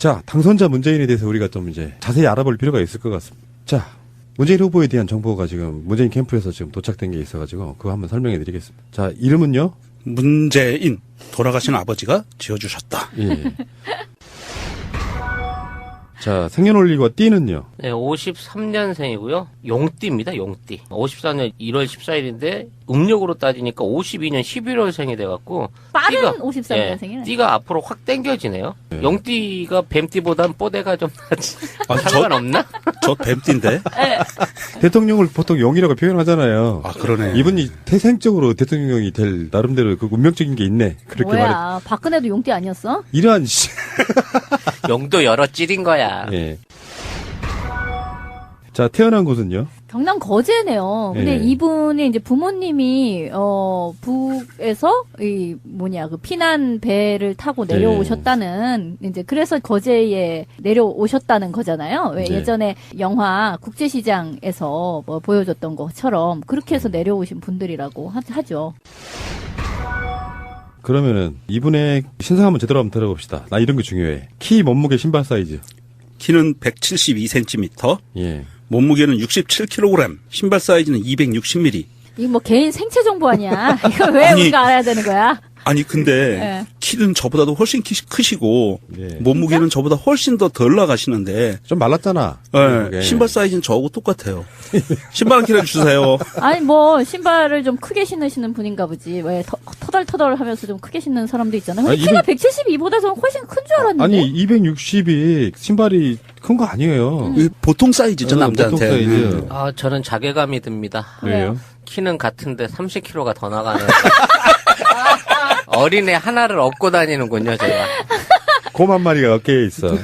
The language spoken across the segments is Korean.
자, 당선자 문재인에 대해서 우리가 좀 이제 자세히 알아볼 필요가 있을 것 같습니다. 자, 문재인 후보에 대한 정보가 지금 문재인 캠프에서 지금 도착된 게 있어가지고 그거 한번 설명해 드리겠습니다. 자, 이름은요? 문재인, 돌아가신 아버지가 지어주셨다. 예. 자, 생년월일과 띠는요? 네, 53년생이고요. 용띠입니다, 용띠. 54년 1월 14일인데, 음력으로 따지니까 52년 11월생이 돼갖고. 빠른 띠가, 53년생이네. 띠가 앞으로 확 당겨지네요. 네. 용띠가 뱀띠보단 뽀대가 좀 낫지. 아, 상관없나? 저 뱀띠인데. 대통령을 보통 용이라고 표현하잖아요. 아, 그러네. 이분이 태생적으로 대통령이 될 나름대로 그 운명적인 게 있네. 그렇게 말해. 뭐야, 박근혜도 용띠 아니었어? 이러한 용도 여러 찔인 거야. 예. 자, 태어난 곳은요? 경남 거제네요. 근데 예. 이분이 이제 부모님이 북에서 그 피난 배를 타고 내려오셨다는 이제 그래서 거제에 내려오셨다는 거잖아요. 왜 네. 예전에 영화 국제시장에서 뭐 보여줬던 것처럼 그렇게 해서 내려오신 분들이라고 하죠. 그러면은 이분의 신상 한번 제대로 한번 들어봅시다. 나 이런 게 중요해. 키, 몸무게, 신발 사이즈. 키는 172cm, 예. 몸무게는 67kg, 신발 사이즈는 260mm. 이거 뭐 개인 생체 정보 아니야? 이거 왜 아니, 우리가 알아야 되는 거야? 아니 근데 네. 키는 저보다도 훨씬 크시고 예. 몸무게는 저보다 훨씬 더 덜 나가시는데 좀 말랐잖아. 네, 신발 사이즈는 저하고 똑같아요. 신발 한 킬로 주세요. 아니 뭐 신발을 좀 크게 신으시는 분인가 보지. 왜 터덜터덜 하면서 좀 크게 신는 사람도 있잖아요. 근데 아니, 키가 172보다 훨씬 큰 줄 알았는데. 아니 260이 신발이 큰 거 아니에요. 보통 사이즈죠, 남자한테. 보통 사이즈. 아, 저는 자괴감이 듭니다. 왜요? 키는 같은데 30kg가 더 나가네요. 어린애 하나를 업고 다니는군요, 제가. 곰 한 마리가 어깨에 있어.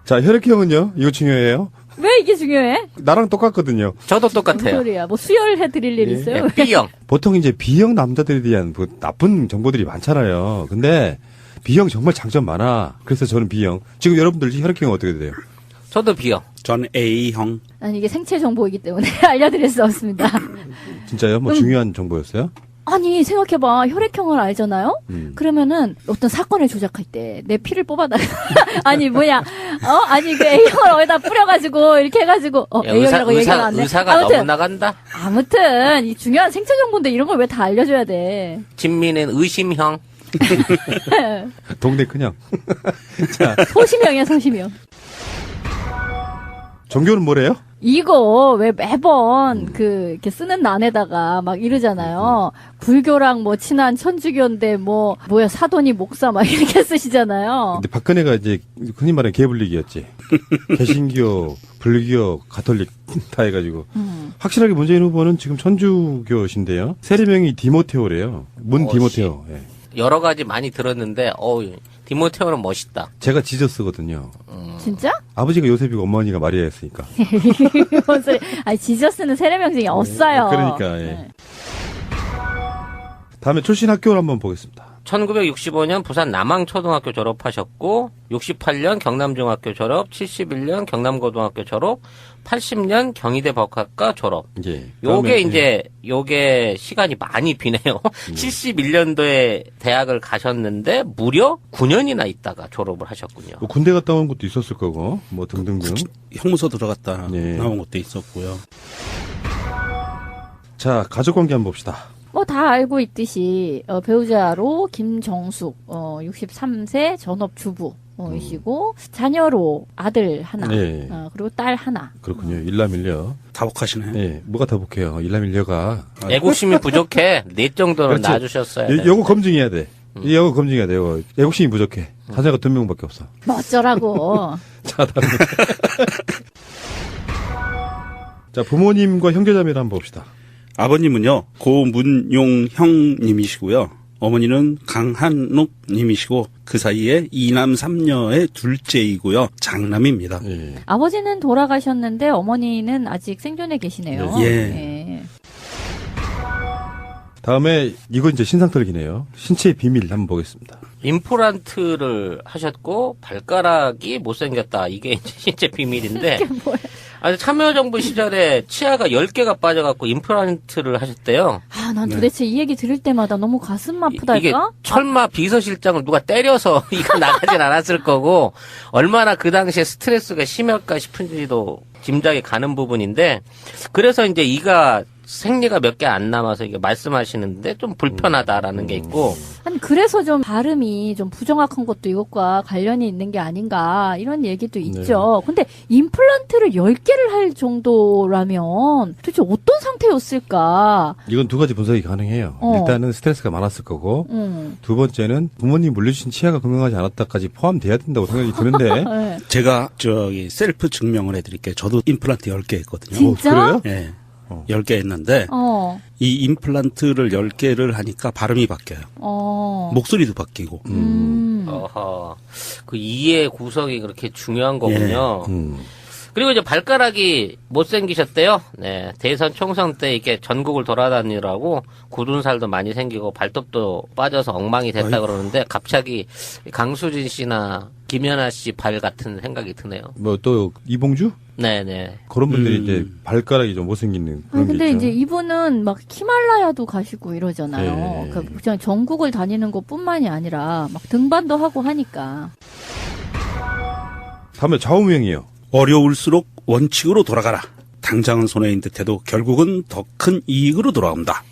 자, 혈액형은요? 이거 중요해요. 왜 이게 중요해? 나랑 똑같거든요. 저도 무슨 똑같아요. 소리야? 뭐 수혈해 드릴 일 있어요? 네, B형. 보통 이제 B형 남자들에 대한 그 나쁜 정보들이 많잖아요. 근데 B형 정말 장점 많아. 그래서 저는 B형. 지금 여러분들 혈액형 어떻게 돼요? 저도 B형. 전 A형. 아니 이게 생체 정보이기 때문에 알려드릴 수 없습니다. 진짜요? 뭐 중요한 정보였어요? 아니 생각해봐 혈액형을 알잖아요. 음. 그러면은 어떤 사건을 조작할 때 내 피를 뽑아다 아니 뭐야 아니 그 A형을 어디다 뿌려가지고 이렇게 해가지고 야, A형이라고 얘기하면 안 돼. 의사가 너무 나간다? 아무튼 이 중요한 생체 정보인데 이런 걸 왜 다 알려줘야 돼? 진미는 의심형. 동네 큰형. 소심형이야 소심형. 종교는 뭐래요? 이거 왜 매번 이렇게 쓰는 난에다가 막 이러잖아요. 불교랑 뭐 친한 천주교인데 뭐야 사돈이 목사 막 이렇게 쓰시잖아요. 근데 박근혜가 이제 흔히 말하는 개불리기였지. 개신교, 불교, 가톨릭 다 해가지고. 확실하게 문재인 후보는 지금 천주교신데요. 세례명이 디모테오래요. 문 디모테오. 예. 여러 가지 많이 들었는데, 디모테오는 멋있다. 제가 지저스거든요. 진짜? 아버지가 요셉이고 어머니가 마리아였으니까. 뭔 소리? 아니 지저스는 세례명칭이 없어요. 그러니까. 예. 네. 다음에 출신 학교를 한번 보겠습니다. 1965년 부산 남항초등학교 졸업하셨고, 68년 경남중학교 졸업, 71년 경남고등학교 졸업, 80년 경희대 법학과 졸업. 예. 요게 시간이 많이 비네요. 71년도에 대학을 가셨는데, 무려 9년이나 있다가 졸업을 하셨군요. 뭐 군대 갔다 온 것도 있었을 거고, 뭐 등등등. 형무소 들어갔다 네. 나온 것도 있었고요. 자, 가족관계 한번 봅시다. 뭐 다 알고 있듯이 배우자로 김정숙 63세 전업주부 이시고 자녀로 아들 하나 네. 그리고 딸 하나. 그렇군요. 일남일녀. 다복하시네. 예, 뭐가 더 복해요. 일남일녀가. 애국심이 부족해. 넷 정도는 그렇지. 놔주셨어야 돼. 요거 검증해야 돼. 이거 검증해야 돼. 요거. 애국심이 부족해. 자녀가 2명밖에 없어. 뭐 어쩌라고. 자, 다음. 자, 부모님과 형제자매를 한번 봅시다. 아버님은요, 고문용 형님이시고요. 어머니는 강한옥 님이시고 그 사이에 2남 3녀의 둘째이고요. 장남입니다. 예. 아버지는 돌아가셨는데 어머니는 아직 생존해 계시네요. 예. 예. 다음에 이거 이제 신상털기네요. 신체의 비밀 한번 보겠습니다. 임플란트를 하셨고 발가락이 못생겼다. 이게 이제 실제 비밀인데 이게 뭐야? 아니, 참여정부 시절에 치아가 10개가 빠져갖고 임플란트를 하셨대요. 아, 난 도대체 이 얘기 들을 때마다 너무 가슴 아프달까? 이게 철마 비서실장을 누가 때려서 이가 나가진 않았을 거고, 얼마나 그 당시에 스트레스가 심할까 싶은지도 짐작이 가는 부분인데, 그래서 이제 이가 생리가 몇 개 안 남아서 이게 말씀하시는데 좀 불편하다라는 게 있고, 아니, 그래서 좀 발음이 좀 부정확한 것도 이것과 관련이 있는 게 아닌가, 이런 얘기도 있죠. 근데 임플란트를 10개를 할 정도라면 도대체 어떤 상태였을까? 이건 두 가지 분석이 가능해요. 일단은 스트레스가 많았을 거고, 두 번째는 부모님 물려주신 치아가 건강하지 않았다까지 포함돼야 된다고 생각이 드는데. 네. 제가 셀프 증명을 해드릴게요. 저도 임플란트 10개 했거든요. 진짜? 그래요? 예. 10개 했는데, 이 임플란트를 10개를 하니까 발음이 바뀌어요. 목소리도 바뀌고. 어허, 그 이의 구성이 그렇게 중요한 거군요. 예. 그리고 이제 발가락이 못생기셨대요. 네. 대선 총선 때 이렇게 전국을 돌아다니느라고 굳은 살도 많이 생기고 발톱도 빠져서 엉망이 됐다 그러는데 갑자기 강수진 씨나 김연아 씨 발 같은 생각이 드네요. 뭐 또 이봉주? 네네. 그런 분들이 이제 발가락이 좀 못생기는 그런 게 근데 있죠. 이제 이분은 막 히말라야도 가시고 이러잖아요. 네. 그러니까 그냥 전국을 다니는 것뿐만이 아니라 막 등반도 하고 하니까. 다음에 좌우명이요. 어려울수록 원칙으로 돌아가라. 당장은 손해인 듯해도 결국은 더 큰 이익으로 돌아온다.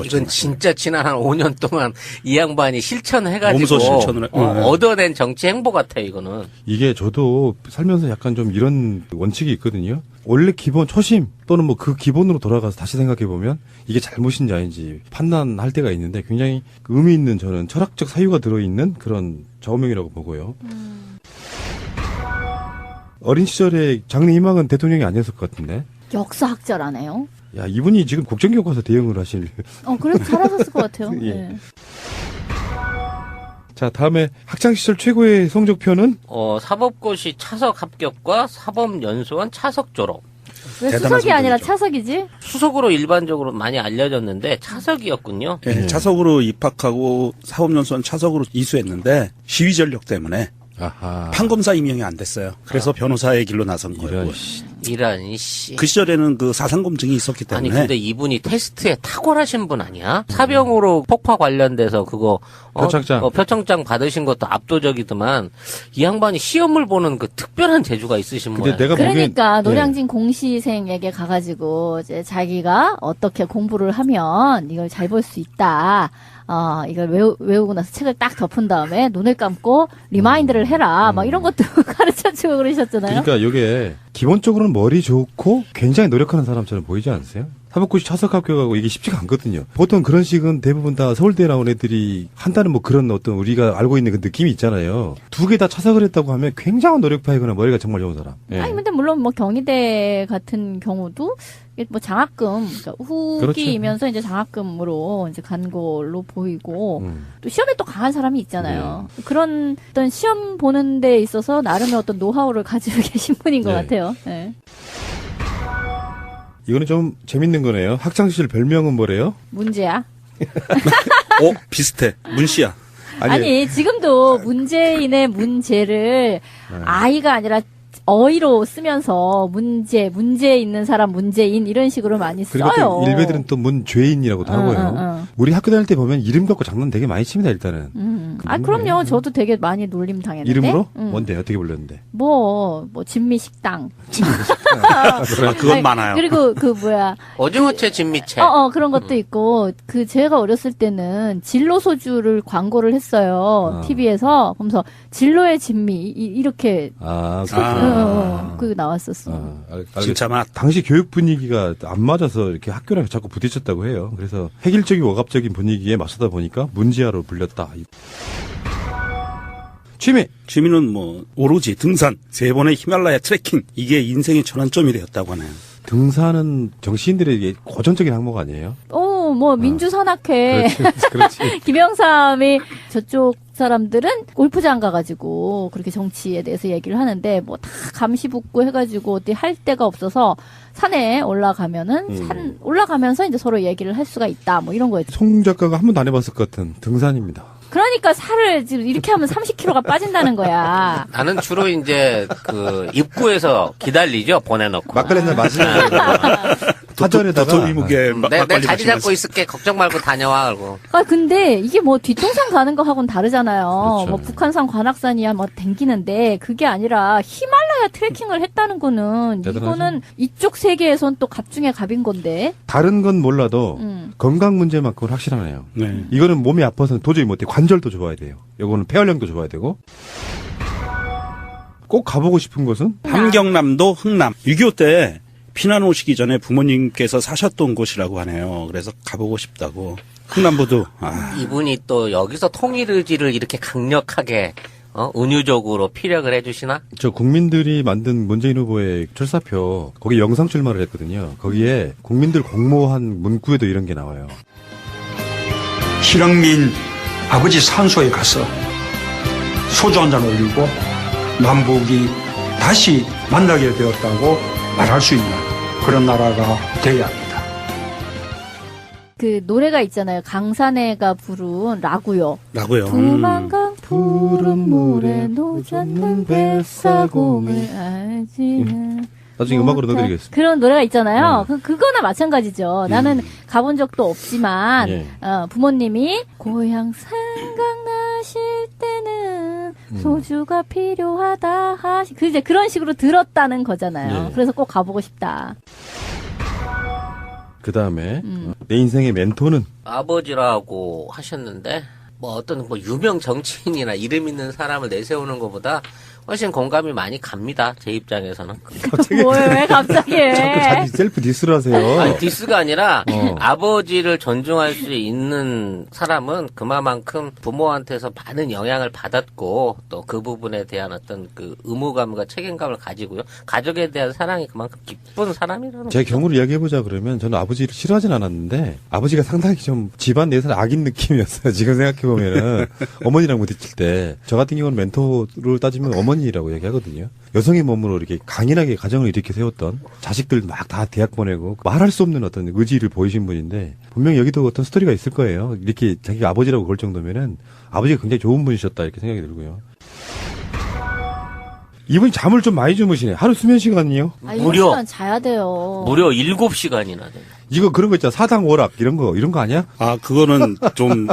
이건 진짜 지난 한 5년 동안 이 양반이 실천해가지고 몸소 실천을 얻어낸 정치 행보 같아요, 이거는. 이게 저도 살면서 약간 좀 이런 원칙이 있거든요. 원래 기본 초심 또는 뭐 그 기본으로 돌아가서 다시 생각해 보면 이게 잘못인지 아닌지 판단할 때가 있는데 굉장히 의미 있는 저는 철학적 사유가 들어있는 그런 좌우명이라고 보고요. 어린 시절에 장래 희망은 대통령이 아니었을 것 같은데. 역사학자라네요. 야, 이분이 지금 국정교과서 대응을 하실. 그래도 잘하셨을 것 같아요. 예. 네. 자, 다음에 학창시절 최고의 성적표는? 사법고시 차석 합격과 사법연수원 차석 졸업. 왜 대단한 수석이 아니라 성적이죠. 차석이지? 수석으로 일반적으로 많이 알려졌는데 차석이었군요. 예, 차석으로 입학하고 사법연수원 차석으로 이수했는데 시위 전력 때문에 아하. 판검사 임명이 안 됐어요. 그래서 변호사의 길로 나선 거예요. 이런, 씨. 이런 씨. 그 시절에는 그 사상검증이 있었기 아니 때문에 근데 이분이 테스트에 탁월하신 분 아니야? 사병으로 폭파 관련돼서 그거 표창장. 표창장 받으신 것도 압도적이더만 이 양반이 시험을 보는 그 특별한 재주가 있으신 근데 모양. 내가 그러니까 보기엔- 노량진 공시생에게 가가지고 이제 자기가 어떻게 공부를 하면 이걸 잘 볼 수 있다. 이걸 외우고 나서 책을 딱 덮은 다음에 눈을 감고 리마인드를 해라. 막 이런 것도 가르쳐주고 그러셨잖아요. 그러니까 이게 기본적으로는 머리 좋고 굉장히 노력하는 사람처럼 보이지 않으세요? 사법고시 차석 합격하고 이게 쉽지가 않거든요. 보통 그런 식은 대부분 다 서울대 나온 애들이 한다는 뭐 그런 어떤 우리가 알고 있는 그 느낌이 있잖아요. 두 개 다 차석을 했다고 하면 굉장한 노력파이거나 머리가 정말 좋은 사람. 예. 아니 근데 물론 뭐 경희대 같은 경우도 이게 뭐 장학금, 그러니까 후기이면서 이제 장학금으로 이제 간 걸로 보이고 또 시험에 또 강한 사람이 있잖아요. 그런 어떤 시험 보는 데 있어서 나름의 어떤 노하우를 가지고 계신 분인 것 네. 같아요. 네. 이거는 좀 재밌는 거네요. 학창시절 별명은 뭐래요? 문제야. 비슷해. 문씨야. 아니 지금도 문재인의 문제를 네. 아이가 아니라 어휘로 쓰면서 문제 있는 사람 문재인 이런 식으로 많이 그리고 써요. 또 일베들은 또 문죄인이라고도 하고요. 우리 학교 다닐 때 보면 이름 갖고 장난 되게 많이 칩니다, 일단은. 그럼요. 저도 되게 많이 놀림 당했는데. 이름으로? 뭔데? 어떻게 불렀는데? 뭐 진미식당. 그건 아니, 많아요. 그리고 그 뭐야. 오징어채 진미채. 그런 것도 있고, 제가 어렸을 때는 진로 소주를 광고를 했어요. TV에서. 그러면서 진로의 진미, 이렇게. 그게 나왔었어. 진짜 맛. 당시 교육 분위기가 안 맞아서 이렇게 학교랑 자꾸 부딪혔다고 해요. 그래서 획일적이고 억압적인 분위기에 맞서다 보니까 문지아로 불렸다. 취미는 뭐 오로지 등산, 3번의 히말라야 트레킹 이게 인생의 전환점이 되었다고 하네요. 등산은 정치인들에게 고전적인 항목 아니에요? 민주산악회. 그렇지. 김영삼이 저쪽 사람들은 골프장 가가지고 그렇게 정치에 대해서 얘기를 하는데 뭐 다 감시 붙고 해가지고 어디 할 데가 없어서 산에 올라가면은 올라가면서 이제 서로 얘기를 할 수가 있다 뭐 이런 거였죠. 송 작가가 한 번도 안 해봤을 것 같은 등산입니다. 그러니까 살을 지금 이렇게 하면 30kg가 빠진다는 거야. 나는 주로 이제 그 입구에서 기다리죠. 보내놓고. 막걸리는 마시는 사전에다가 도토리 무게 내 자리 잡고 있을게. 걱정 말고 다녀와. 그러고. 아 근데 이게 뭐 뒷동산 가는 거하고는 다르잖아요. 그렇죠. 뭐 북한산 관악산이야 뭐 댕기는데 그게 아니라 히말라야 트레킹을 했다는 거는 대단하죠. 이거는 이쪽 세계에선 또 갑 중에 갑인 건데. 다른 건 몰라도 건강 문제만큼은 확실하네요. 네. 이거는 몸이 아파서는 도저히 못해. 관절도 좋아야 돼요. 요거는 폐활량도 좋아야 되고. 꼭 가보고 싶은 곳은 함경남도 흥남 6.25 때 피난 오시기 전에 부모님께서 사셨던 곳이라고 하네요. 그래서 가보고 싶다고. 흥남부두. 이분이 또 여기서 통일 의지를 이렇게 강력하게 은유적으로 피력을 해주시나? 저 국민들이 만든 문재인 후보의 출사표 거기 영상 출마를 했거든요. 거기에 국민들 공모한 문구에도 이런 게 나와요. 실흥민 아버지 산소에 가서 소주 한 잔 올리고 남북이 다시 만나게 되었다고 말할 수 있는 그런 나라가 되어야 합니다. 그 노래가 있잖아요. 강산해가 부른 라구요. 라고요. 두만강 푸른 물에 노젓는 뱃사공을 알지는 나중에 음악으로 넣어드리겠습니다. 그런 노래가 있잖아요. 그거나 마찬가지죠. 나는 가본 적도 없지만 예. 부모님이 고향 생각나실 때는 소주가 필요하다 하시 이제 그런 식으로 들었다는 거잖아요. 예. 그래서 꼭 가보고 싶다. 그 다음에 내 인생의 멘토는 아버지라고 하셨는데 뭐 어떤 뭐 유명 정치인이나 이름 있는 사람을 내세우는 것보다 훨씬 공감이 많이 갑니다. 제 입장에서는. 왜 갑자기 자기 셀프 디스를 하세요. 아니, 디스가 아니라 아버지를 존중할 수 있는 사람은 그만큼 부모한테서 많은 영향을 받았고 또 그 부분에 대한 어떤 그 의무감과 책임감을 가지고요. 가족에 대한 사랑이 그만큼 깊은 사람이라는 제 거죠. 경우를 이야기해보자 그러면 저는 아버지를 싫어하진 않았는데 아버지가 상당히 좀 집안 내에서는 악인 느낌이었어요. 지금 생각해보면은 어머니랑 부딪힐 때 저 같은 경우는 멘토를 따지면 어머니라고 얘기하거든요. 여성의 몸으로 이렇게 강인하게 가정을 이렇게 세웠던 자식들 막 다 대학 보내고 말할 수 없는 어떤 의지를 보이신 분인데 분명히 여기도 어떤 스토리가 있을 거예요. 이렇게 자기가 아버지라고 그럴 정도면은 아버지가 굉장히 좋은 분이셨다 이렇게 생각이 들고요. 이분이 잠을 좀 많이 주무시네. 하루 수면 시간이요? 무려. 시간 자야 돼요. 무려 7시간이나 돼요. 이거 그런 거 있잖아. 사당 오락 이런 거 아니야? 그거는 좀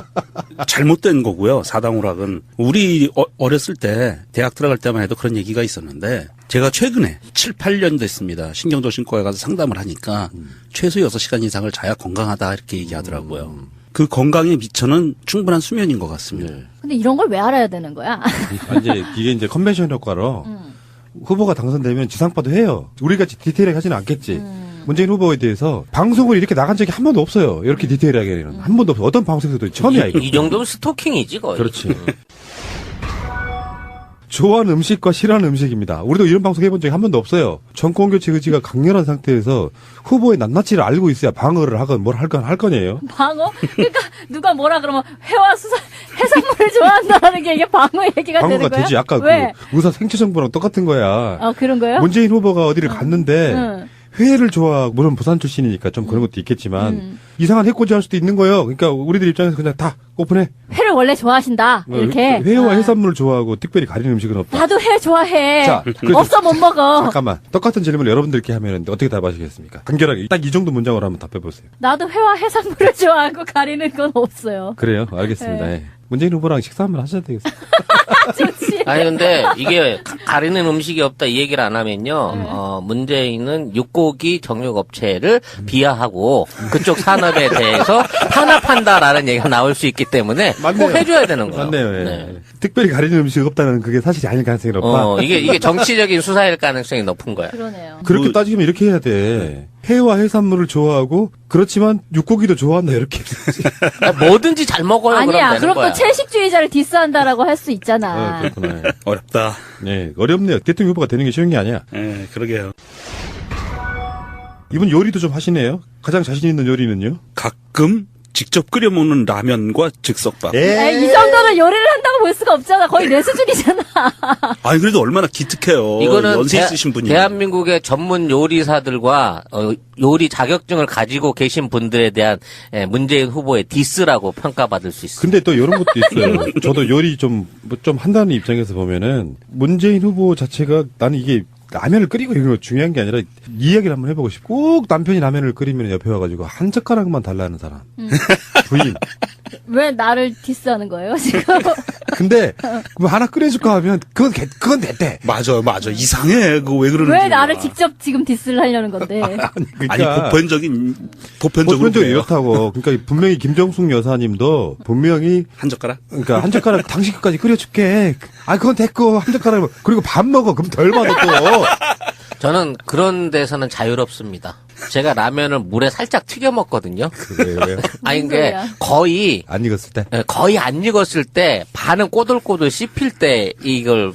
잘못된 거고요. 사당오락은. 우리 어렸을 때 대학 들어갈 때만 해도 그런 얘기가 있었는데 제가 최근에 7, 8년 됐습니다. 신경정신과에 가서 상담을 하니까 최소 6시간 이상을 자야 건강하다 이렇게 얘기하더라고요. 그 건강에 미쳐는 충분한 수면인 것 같습니다. 근데 이런 걸 왜 알아야 되는 거야? 이게 이제 컨벤션 효과로 후보가 당선되면 지상파도 해요. 우리같이 디테일하게 하지는 않겠지. 문재인 후보에 대해서 방송을 이렇게 나간 적이 한 번도 없어요. 이렇게 디테일하게는. 한 번도 없어요. 어떤 방송에서도 처음이야, 이거. 이 정도면 스토킹이지 거의. 그렇지. 좋아하는 음식과 싫어하는 음식입니다. 우리도 이런 방송 해본 적이 한 번도 없어요. 정권 교체 의지가 강렬한 상태에서 후보의 낱낱이를 알고 있어야 방어를 하건 뭘 할건 할 거네요. 방어? 그러니까 누가 뭐라 그러면 회와 해산물을 좋아한다는 게 이게 방어 얘기가 되는 방어가 거야? 되지. 아까 왜? 그 의사 생체 정보랑 똑같은 거야. 그런 거요? 문재인 후보가 어디를 갔는데 회를 좋아하고 물론 부산 출신이니까 좀 그런 것도 있겠지만 이상한 해코지 할 수도 있는 거예요. 그러니까 우리들 입장에서 그냥 다 오픈해. 회를 원래 좋아하신다. 이렇게. 회와 해산물을 좋아하고 특별히 가리는 음식은 없다. 나도 회 좋아해. 자, 없어 못 먹어. 잠깐만. 똑같은 질문을 여러분들께 하면 어떻게 답하시겠습니까? 간결하게. 딱 이 정도 문장으로 한번 답해보세요. 나도 회와 해산물을 좋아하고 가리는 건 없어요. 그래요? 알겠습니다. 네. 예. 문재인 후보랑 식사 한번 하셔야 되겠어요. 좋지. 아니 근데 이게 가리는 음식이 없다 이 얘기를 안 하면요. 문재인은 육고기 정육업체를 비하하고 그쪽 산업에 대해서 탄압한다라는 얘기가 나올 수 있기 때문에 맞네요. 꼭 해줘야 되는 거예요. 맞네요. 예. 네. 특별히 가리는 음식이 없다는 그게 사실이 아닐 가능성이 높아. 이게 정치적인 수사일 가능성이 높은 거야. 그러네요. 그렇게 따지면 이렇게 해야 돼. 회와 해산물을 좋아하고 그렇지만 육고기도 좋아한다 이렇게. 뭐든지 잘 먹어요. 아니야. 그럼 그럼 되는 거야. 또 채식주의자를 디스한다라고 할 수 있잖아. 그렇구나. 어렵다. 네, 어렵네요. 대통령 후보가 되는 게 쉬운 게 아니야. 네, 그러게요. 이분 요리도 좀 하시네요. 가장 자신 있는 요리는요? 가끔 직접 끓여 먹는 라면과 즉석밥. 에이, 이 정도는 요리를 한다고 볼 수가 없잖아. 거의 내 수준이잖아. 아니 그래도 얼마나 기특해요. 이거는 연세 있으신 분이. 대한민국의 전문 요리사들과 요리 자격증을 가지고 계신 분들에 대한 문재인 후보의 디스라고 평가받을 수 있습니다. 근데 또 이런 것도 있어요. 저도 요리 좀 한다는 입장에서 보면은 문재인 후보 자체가 나는 이게 라면을 끓이고 이런 거 중요한 게 아니라 이 이야기를 한번 해보고 싶고 꼭 남편이 라면을 끓이면 옆에 와가지고 한 젓가락만 달라는 사람. 부인. 왜 나를 디스하는 거예요, 지금? 근데 뭐 하나 끓여줄까 하면 그건 됐대. 맞아. 이상해. 그거 왜 그러는지. 왜 나를 직접 지금 디스를 하려는 건데? 아니 보편적으로 그래요. 이렇다고. 그러니까 분명히 김정숙 여사님도 분명히 한 젓가락? 그러니까 한 젓가락 당신 것까지 끓여줄게. 아 그건 됐고 한 젓가락 그리고 밥 먹어. 그럼 덜 받아 또. 저는 그런 데서는 자유롭습니다. 제가 라면을 물에 살짝 튀겨 먹거든요. 왜요? 아니, 무슨 이게 소리야? 거의, 안 익었을 때. 거의 안 익었을 때, 반은 꼬들꼬들 씹힐 때 이걸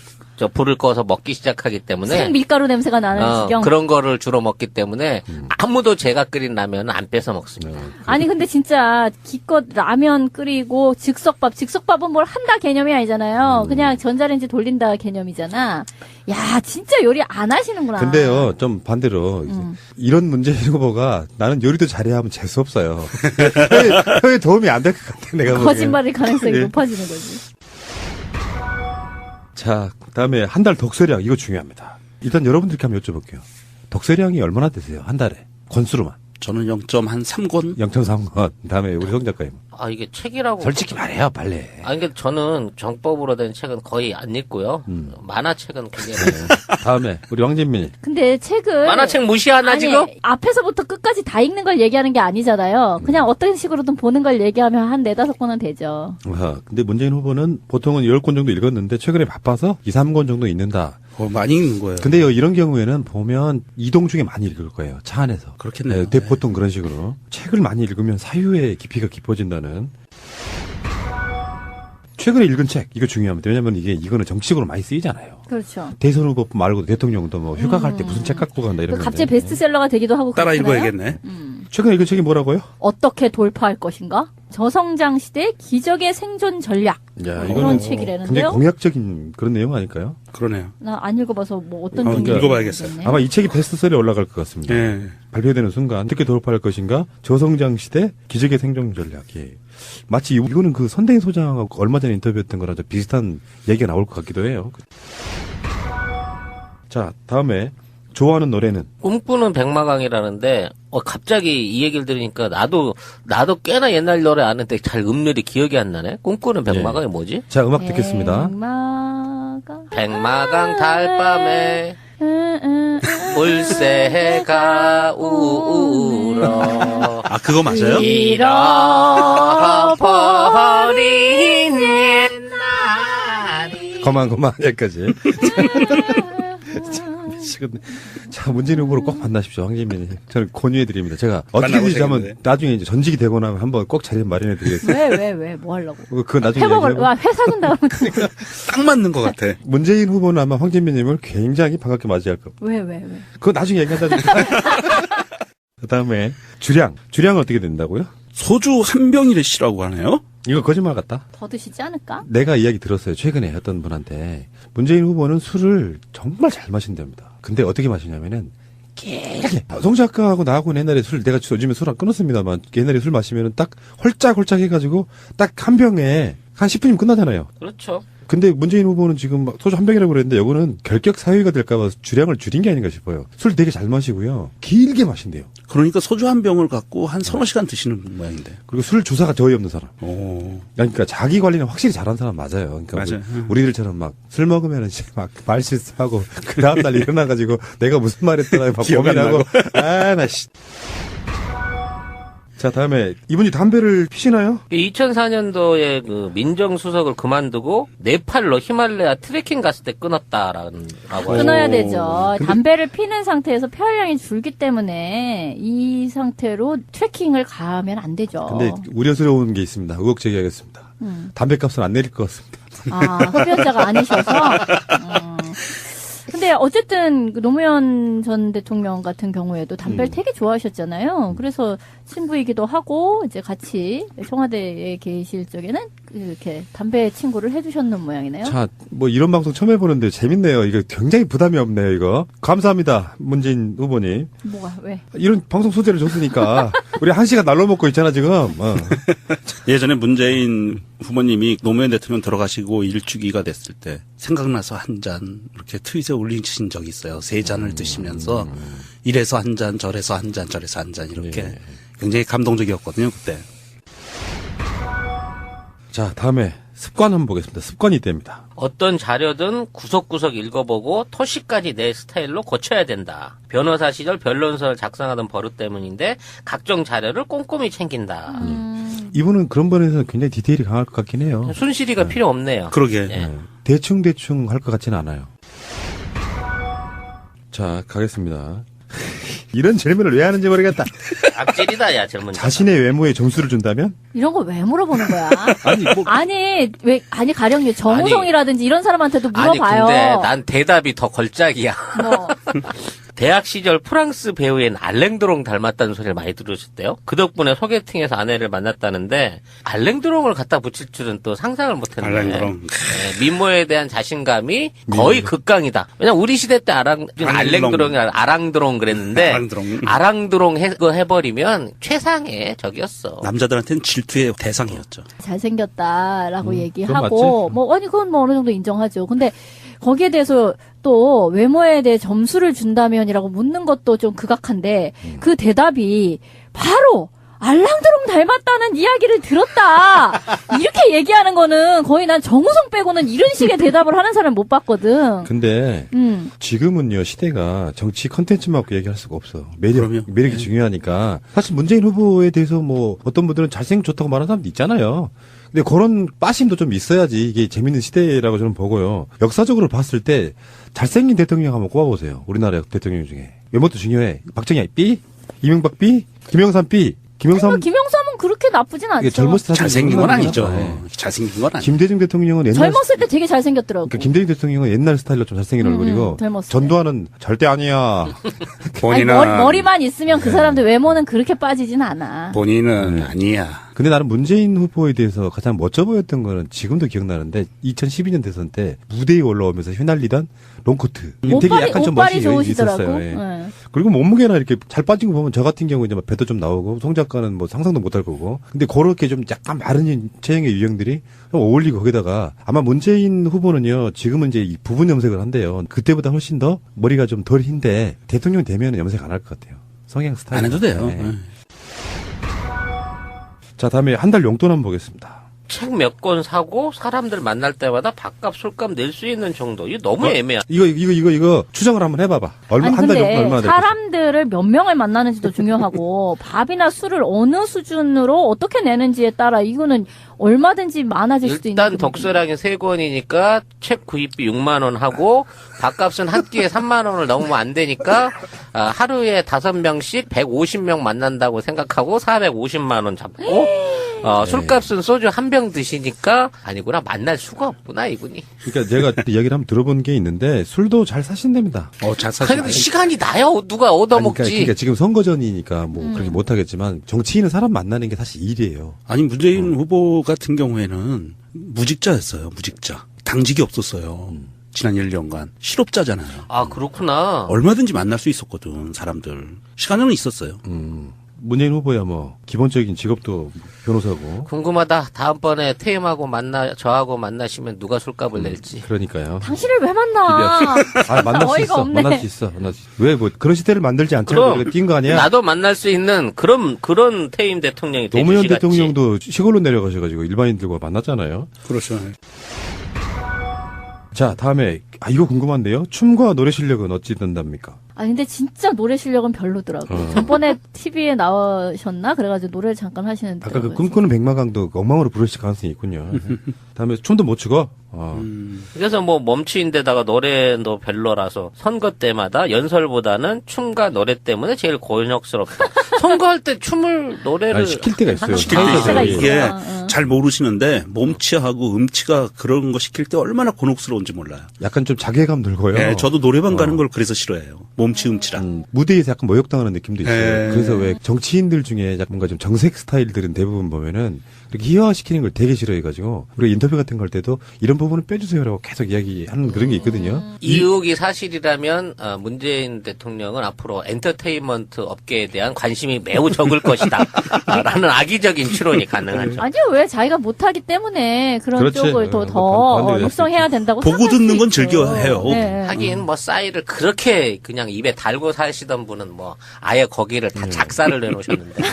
불을 꺼서 먹기 시작하기 때문에. 생밀가루 냄새가 나는 지경. 그런 거를 주로 먹기 때문에 아무도 제가 끓인 라면은 안 뺏어 먹습니다. 아니 근데 진짜 기껏 라면 끓이고 즉석밥은 뭘 한다 개념이 아니잖아요. 그냥 전자레인지 돌린다 개념이잖아. 야 진짜 요리 안 하시는구나. 근데요, 좀 반대로 이런 문재인 후보가 나는 요리도 잘해야 하면 재수 없어요. 혀에 도움이 안 될 것 같아. 내가 보기엔. 거짓말일 가능성이 예. 높아지는 거지. 자, 그다음에 한 달 독서량 이거 중요합니다. 일단 여러분들께 한번 여쭤볼게요. 독서량이 얼마나 되세요? 한 달에 권수로만. 저는 0.3권? 0.3권. 다음에 우리 송 작가님. 아, 이게 책이라고. 솔직히 말해요, 빨리. 아니, 근데 저는 정법으로 된 책은 거의 안 읽고요. 만화책은 굉장히. 다음에 우리 왕진민이. 근데 책을 만화책 무시하나, 아니, 지금? 앞에서부터 끝까지 다 읽는 걸 얘기하는 게 아니잖아요. 그냥 어떤 식으로든 보는 걸 얘기하면 한 4-5권은 되죠. 근데 문재인 후보는 보통은 10권 정도 읽었는데 최근에 바빠서 2-3권 정도 읽는다. 많이 읽는 거예요. 근데요, 이런 경우에는 보면 이동 중에 많이 읽을 거예요. 차 안에서. 그렇겠네요. 네, 보통 그런 식으로. 책을 많이 읽으면 사유의 깊이가 깊어진다는. 최근에 읽은 책, 이거 중요합니다. 왜냐면 이거는 정치적으로 많이 쓰이잖아요. 그렇죠. 대선 후보 말고도 대통령도 뭐 휴가 갈 때 무슨 책 갖고 간다 이런 거. 갑자기 베스트셀러가 되기도 하고 따라 그렇잖아요. 읽어야겠네. 최근에 읽은 책이 뭐라고요? 어떻게 돌파할 것인가? 저성장 시대 기적의 생존 전략. 야, 그런 이거는 책이라는데요. 굉장히 공약적인 그런 내용 아닐까요? 그러네요. 나 안 읽어봐서 뭐 어떤 그러니까 종류인지 읽어봐야겠어요. 모르겠네. 아마 이 책이 베스트셀러에 올라갈 것 같습니다. 예. 발표되는 순간 어떻게 돌파할 것인가? 저성장 시대 기적의 생존 전략이 마치 이거는 그 선대인 소장하고 얼마 전에 인터뷰했던 거랑 좀 비슷한 얘기가 나올 것 같기도 해요. 자, 다음에 좋아하는 노래는 꿈꾸는 백마강이라는데, 갑자기 이 얘기를 들으니까 나도 꽤나 옛날 노래 아는데 잘 음률이 기억이 안 나네? 꿈꾸는 백마강이 뭐지? 자, 음악 듣겠습니다. 백마강 달밤에 물새가 울어. 아, 그거 맞아요? 잃어버린 옛날이. 그만 여기까지. 미치겠네. 자, 문재인 후보를 꼭 만나십시오, 황진민이. 저는 권유해드립니다. 제가 어떻게든지 한번 만나보셔야겠네. 나중에 이제 전직이 되고 나면 한번 꼭 자리 마련해드리겠습니다. 왜 뭐 하려고? 그거 나중에 회복을 얘기하고. 와 회사 준다고 딱 맞는 것 같아. 문재인 후보는 아마 황진민님을 굉장히 반갑게 맞이할 겁니다. 왜? 그거 나중에 얘기한다. 그 다음에 주량은 어떻게 된다고요? 소주 한 병이시라고 하네요? 이거 거짓말 같다. 더 드시지 않을까? 내가 이야기 들었어요. 최근에 어떤 분한테. 문재인 후보는 술을 정말 잘 마신답니다. 근데 어떻게 마시냐면은, 길게. 송 작가하고 나하고는 옛날에 내가 요즘에 술 안 끊었습니다만, 옛날에 술 마시면은 딱 홀짝홀짝 해가지고, 딱 한 병에 한 10분이면 끝나잖아요. 그렇죠. 근데 문재인 후보는 지금 막 소주 한 병이라고 그랬는데, 이거는 결격 사유가 될까봐 주량을 줄인 게 아닌가 싶어요. 술 되게 잘 마시고요. 길게 마신대요. 그러니까 소주 한 병을 갖고 한 서너 시간 드시는 모양인데. 그리고 술 주사가 저희 없는 사람. 오. 그러니까 자기 관리는 확실히 잘하는 사람 맞아요. 그러니까 맞아요. 우리들처럼 막 술 먹으면은 막 말 실수하고 그 다음 날 일어나가지고 내가 무슨 말했더라 막 기억 안 고민하고 나고. 나 씨. 자, 다음에 이분이 담배를 피시나요? 2004년도에 그 민정수석을 그만두고 네팔로 히말라야 트레킹 갔을 때 끊었다라고 하죠. 끊어야 되죠. 담배를 피는 상태에서 폐활량이 줄기 때문에 이 상태로 트레킹을 가면 안 되죠. 근데 우려스러운 게 있습니다. 의혹 제기하겠습니다. 담배값은 안 내릴 것 같습니다. 흡연자가 아니셔서 근데 어쨌든 그 노무현 전 대통령 같은 경우에도 담배를 되게 좋아하셨잖아요. 그래서 친구이기도 하고 이제 같이 청와대에 계실 적에는 이렇게 담배 친구를 해주셨는 모양이네요. 자, 뭐 이런 방송 처음 해보는데 재밌네요. 이거 굉장히 부담이 없네요, 이거. 감사합니다, 문재인 후보님. 뭐가 왜? 이런 방송 소재를 줬으니까 우리 한 시간 날로 먹고 있잖아 지금. 예전에 문재인 후보님이 노무현 대통령 들어가시고 일주기가 됐을 때 생각나서 한 잔 이렇게 트윗에 올리신 적이 있어요. 3잔을 드시면서 이래서 한 잔, 저래서 한 잔, 저래서 한 잔 이렇게 예. 굉장히 감동적이었거든요 그때. 자, 다음에 습관 한번 보겠습니다. 습관이 됩니다. 어떤 자료든 구석구석 읽어보고 토시까지 내 스타일로 고쳐야 된다. 변호사 시절 변론서를 작성하던 버릇 때문인데 각종 자료를 꼼꼼히 챙긴다. 이분은 그런 면에서 굉장히 디테일이 강할 것 같긴 해요. 순실이가 필요 없네요. 그러게. 예. 대충 할 것 같지는 않아요. 자, 가겠습니다. 이런 질문을 왜 하는지 모르겠다. 악질이다, 야, 젊은. 자신의 외모에 점수를 준다면? 이런 거 왜 물어보는 거야? 아니, 뭐, 아니 가령 정우성이라든지 이런 사람한테도 물어봐요. 아니, 근데 난 대답이 더 걸작이야. 뭐. 대학 시절 프랑스 배우인 알랭드롱 닮았다는 소리를 많이 들으셨대요. 그 덕분에 소개팅에서 아내를 만났다는데 알랭드롱을 갖다 붙일 줄은 또 상상을 못했네. 알랭드롱. 네, 미모에 대한 자신감이 거의 극강이다. 왜냐면 우리 시대 때 알랭드롱이 아랑드롱 그랬는데 아랑드롱 해버리면 최상의 적이었어. 남자들한테는 질투의 대상이었죠. 잘생겼다라고 그건 얘기하고 맞지. 뭐 아니 그건 뭐 어느 정도 인정하죠. 근데 거기에 대해서 또 외모에 대해 점수를 준다면이라고 묻는 것도 좀 극악한데 그 대답이 바로 알랑드롱 닮았다는 이야기를 들었다. 이렇게 얘기하는 거는 거의 난 정우성 빼고는 이런 식의 대답을 하는 사람 못 봤거든. 근데 지금은요 시대가 정치 컨텐츠만 갖고 얘기할 수가 없어. 그럼요. 매력이 중요하니까. 사실 문재인 후보에 대해서 뭐 어떤 분들은 잘생 좋다고 말하는 사람도 있잖아요. 근데 그런 빠심도 좀 있어야지 이게 재밌는 시대라고 저는 보고요. 역사적으로 봤을 때 잘생긴 대통령 한번 꼽아보세요. 우리나라 대통령 중에. 외모도 중요해. 박정희 B, 이명박 B, 김영삼 B. 김영삼 김영삼은 그렇게 나쁘진 않죠. 이게 젊었을 때 사실 잘생긴 건 아니죠. 네. 잘생긴 건 아니죠. 김대중 대통령은 옛날 젊었을 때 되게 잘생겼더라고. 그러니까 김대중 대통령은 옛날 스타일로 좀 잘생긴 얼굴이고 젊었을 때. 전두환은 절대 아니야. 아니, 본인은 머리만 있으면 그 사람들 외모는 그렇게 빠지진 않아. 본인은 아니야. 근데 나는 문재인 후보에 대해서 가장 멋져 보였던 거는 지금도 기억나는데 2012년 대선 때 무대에 올라오면서 휘날리던 롱코트. 되게 약간 좀 옷발이 멋이 좋으시더라고. 있었어요. 예. 네. 그리고 몸무게나 이렇게 잘 빠진 거 보면 저 같은 경우 이제 막 배도 좀 나오고 송 작가는 뭐 상상도 못할 거고. 근데 그렇게 좀 약간 마른 체형의 유형들이 좀 어울리고 거기다가 아마 문재인 후보는요 지금은 이제 이 부분 염색을 한대요. 그때보다 훨씬 더 머리가 좀 덜 흰데 대통령 되면 염색 안 할 것 같아요. 성향 스타일. 안 해도 돼요. 네. 자, 다음에 한 달 용돈 한번 보겠습니다. 책 몇 권 사고 사람들 만날 때마다 밥값 술값 낼 수 있는 정도. 이거 너무 애매한. 이거 추정을 한번 해봐봐. 아니 한 달 용돈 근데 얼마나 될까? 사람들을 몇 명을 만나는지도 중요하고 밥이나 술을 어느 수준으로 어떻게 내는지에 따라 이거는 얼마든지 많아질 수도 있는 일단 거거든요. 덕수랑이 3권이니까 책 구입비 6만 원 하고 밥값은 한 끼에 3만 원을 넘으면 안 되니까 하루에 5명씩 150명 만난다고 생각하고 450만 원 잡고 술값은 소주 한 병 드시니까 아니구나 만날 수가 없구나 이분이. 그러니까 제가 이야기를 한번 들어본 게 있는데 술도 잘 사신답니다. 잘 아니 근데 시간이 나요. 누가 아니, 얻어먹지. 그러니까 지금 선거전이니까 뭐 그렇게 못하겠지만 정치인은 사람 만나는 게 사실 일이에요. 아니 문재인 후보 같은 경우에는 무직자였어요. 무직자. 당직이 없었어요. 지난 1년간 실업자잖아요. 아 그렇구나. 얼마든지 만날 수 있었거든 사람들. 시간은 있었어요. 문재인 후보야 뭐 기본적인 직업도 변호사고. 궁금하다. 다음번에 태임하고 저하고 만나시면 누가 술값을 낼지. 그러니까요. 당신을 왜 만나? 만날 수 어이가 있어. 없네. 만날 수 있어. 왜 뭐 그런 시대를 만들지 않잖아. 그럼 우리가 뛴 거 아니야? 나도 만날 수 있는 그런 태임 대통령이 노무현 되주시 같이. 대통령도 시골로 내려가셔가지고 일반인들과 만났잖아요. 그렇죠. 자, 다음에 이거 궁금한데요. 춤과 노래 실력은 어찌 된답니까? 아 근데 진짜 노래 실력은 별로더라고. 전번에 TV에 나오셨나? 그래가지고 노래를 잠깐 하시는데. 아까 그 꿈꾸는 백마강도 엉망으로 부르실 가능성이 있군요. 다음에 춤도 못 추고. 그래서 뭐 멈추인데다가 노래도 별로라서 선거 때마다 연설보다는 춤과 노래 때문에 제일 곤욕스럽다. 선거할 때 춤을 노래를 아니, 시킬 때가 있어요. 시킬 아, 때 때가 있어요. 이게 있어요. 잘 모르시는데 몸치하고 음치가 그런 거 시킬 때 얼마나 곤혹스러운지 몰라요. 약간 좀 자괴감 들고요. 네, 저도 노래방 가는 걸 그래서 싫어해요. 몸치 음치랑. 무대에서 약간 모욕당하는 느낌도 있어요. 네. 그래서 왜 정치인들 중에 약간 뭔가 좀 정색 스타일들은 대부분 보면은 이렇게 희화화시키는 걸 되게 싫어해가지고 우리가 인터뷰 같은 거 할 때도 이런 부분은 빼주세요라고 계속 이야기하는 그런 게 있거든요. 이 의혹이 사실이라면 문재인 대통령은 앞으로 엔터테인먼트 업계에 대한 관심이 매우 적을 것이다. 라는 악의적인 추론이 가능하죠. 아니요, 왜 자기가 못하기 때문에 그런 그렇지. 쪽을 반대로 더 할수 육성해야 된다고 보고 생각할 듣는 수 건 있죠. 즐겨 해요. 네. 하긴 뭐 싸이를 그렇게 그냥 입에 달고 사시던 분은 뭐 아예 거기를 다 작사를 내놓으셨는데.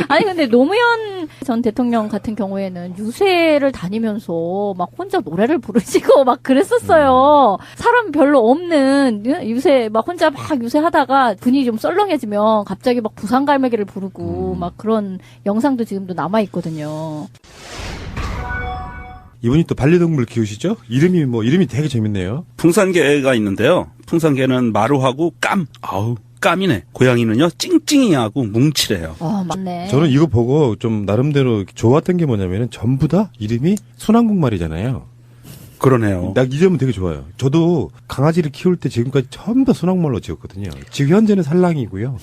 아니 근데 노무현 전 대통령 같은 경우에는 유세를 다니면서 막 혼자 노래를 부르시고 막 그랬었어요. 사람 별로 없는 유세 막 혼자 막 유세하다가 분위기 좀 썰렁해지면 갑자기 막 부산갈매기를 부르고 막 그런 영상도 지금도 남아 있거든요. 이분이 또 반려동물 키우시죠? 이름이 되게 재밌네요. 풍산개가 있는데요. 풍산개는 마루하고 까미네. 고양이는요, 찡찡이하고 뭉치래요. 맞네. 저는 이거 보고 좀 나름대로 좋았던 게 뭐냐면은 전부 다 이름이 순항국말이잖아요. 그러네요. 나 이 점은 되게 좋아요. 저도 강아지를 키울 때 지금까지 전부 다 순항말로 지었거든요. 지금 현재는 살랑이고요.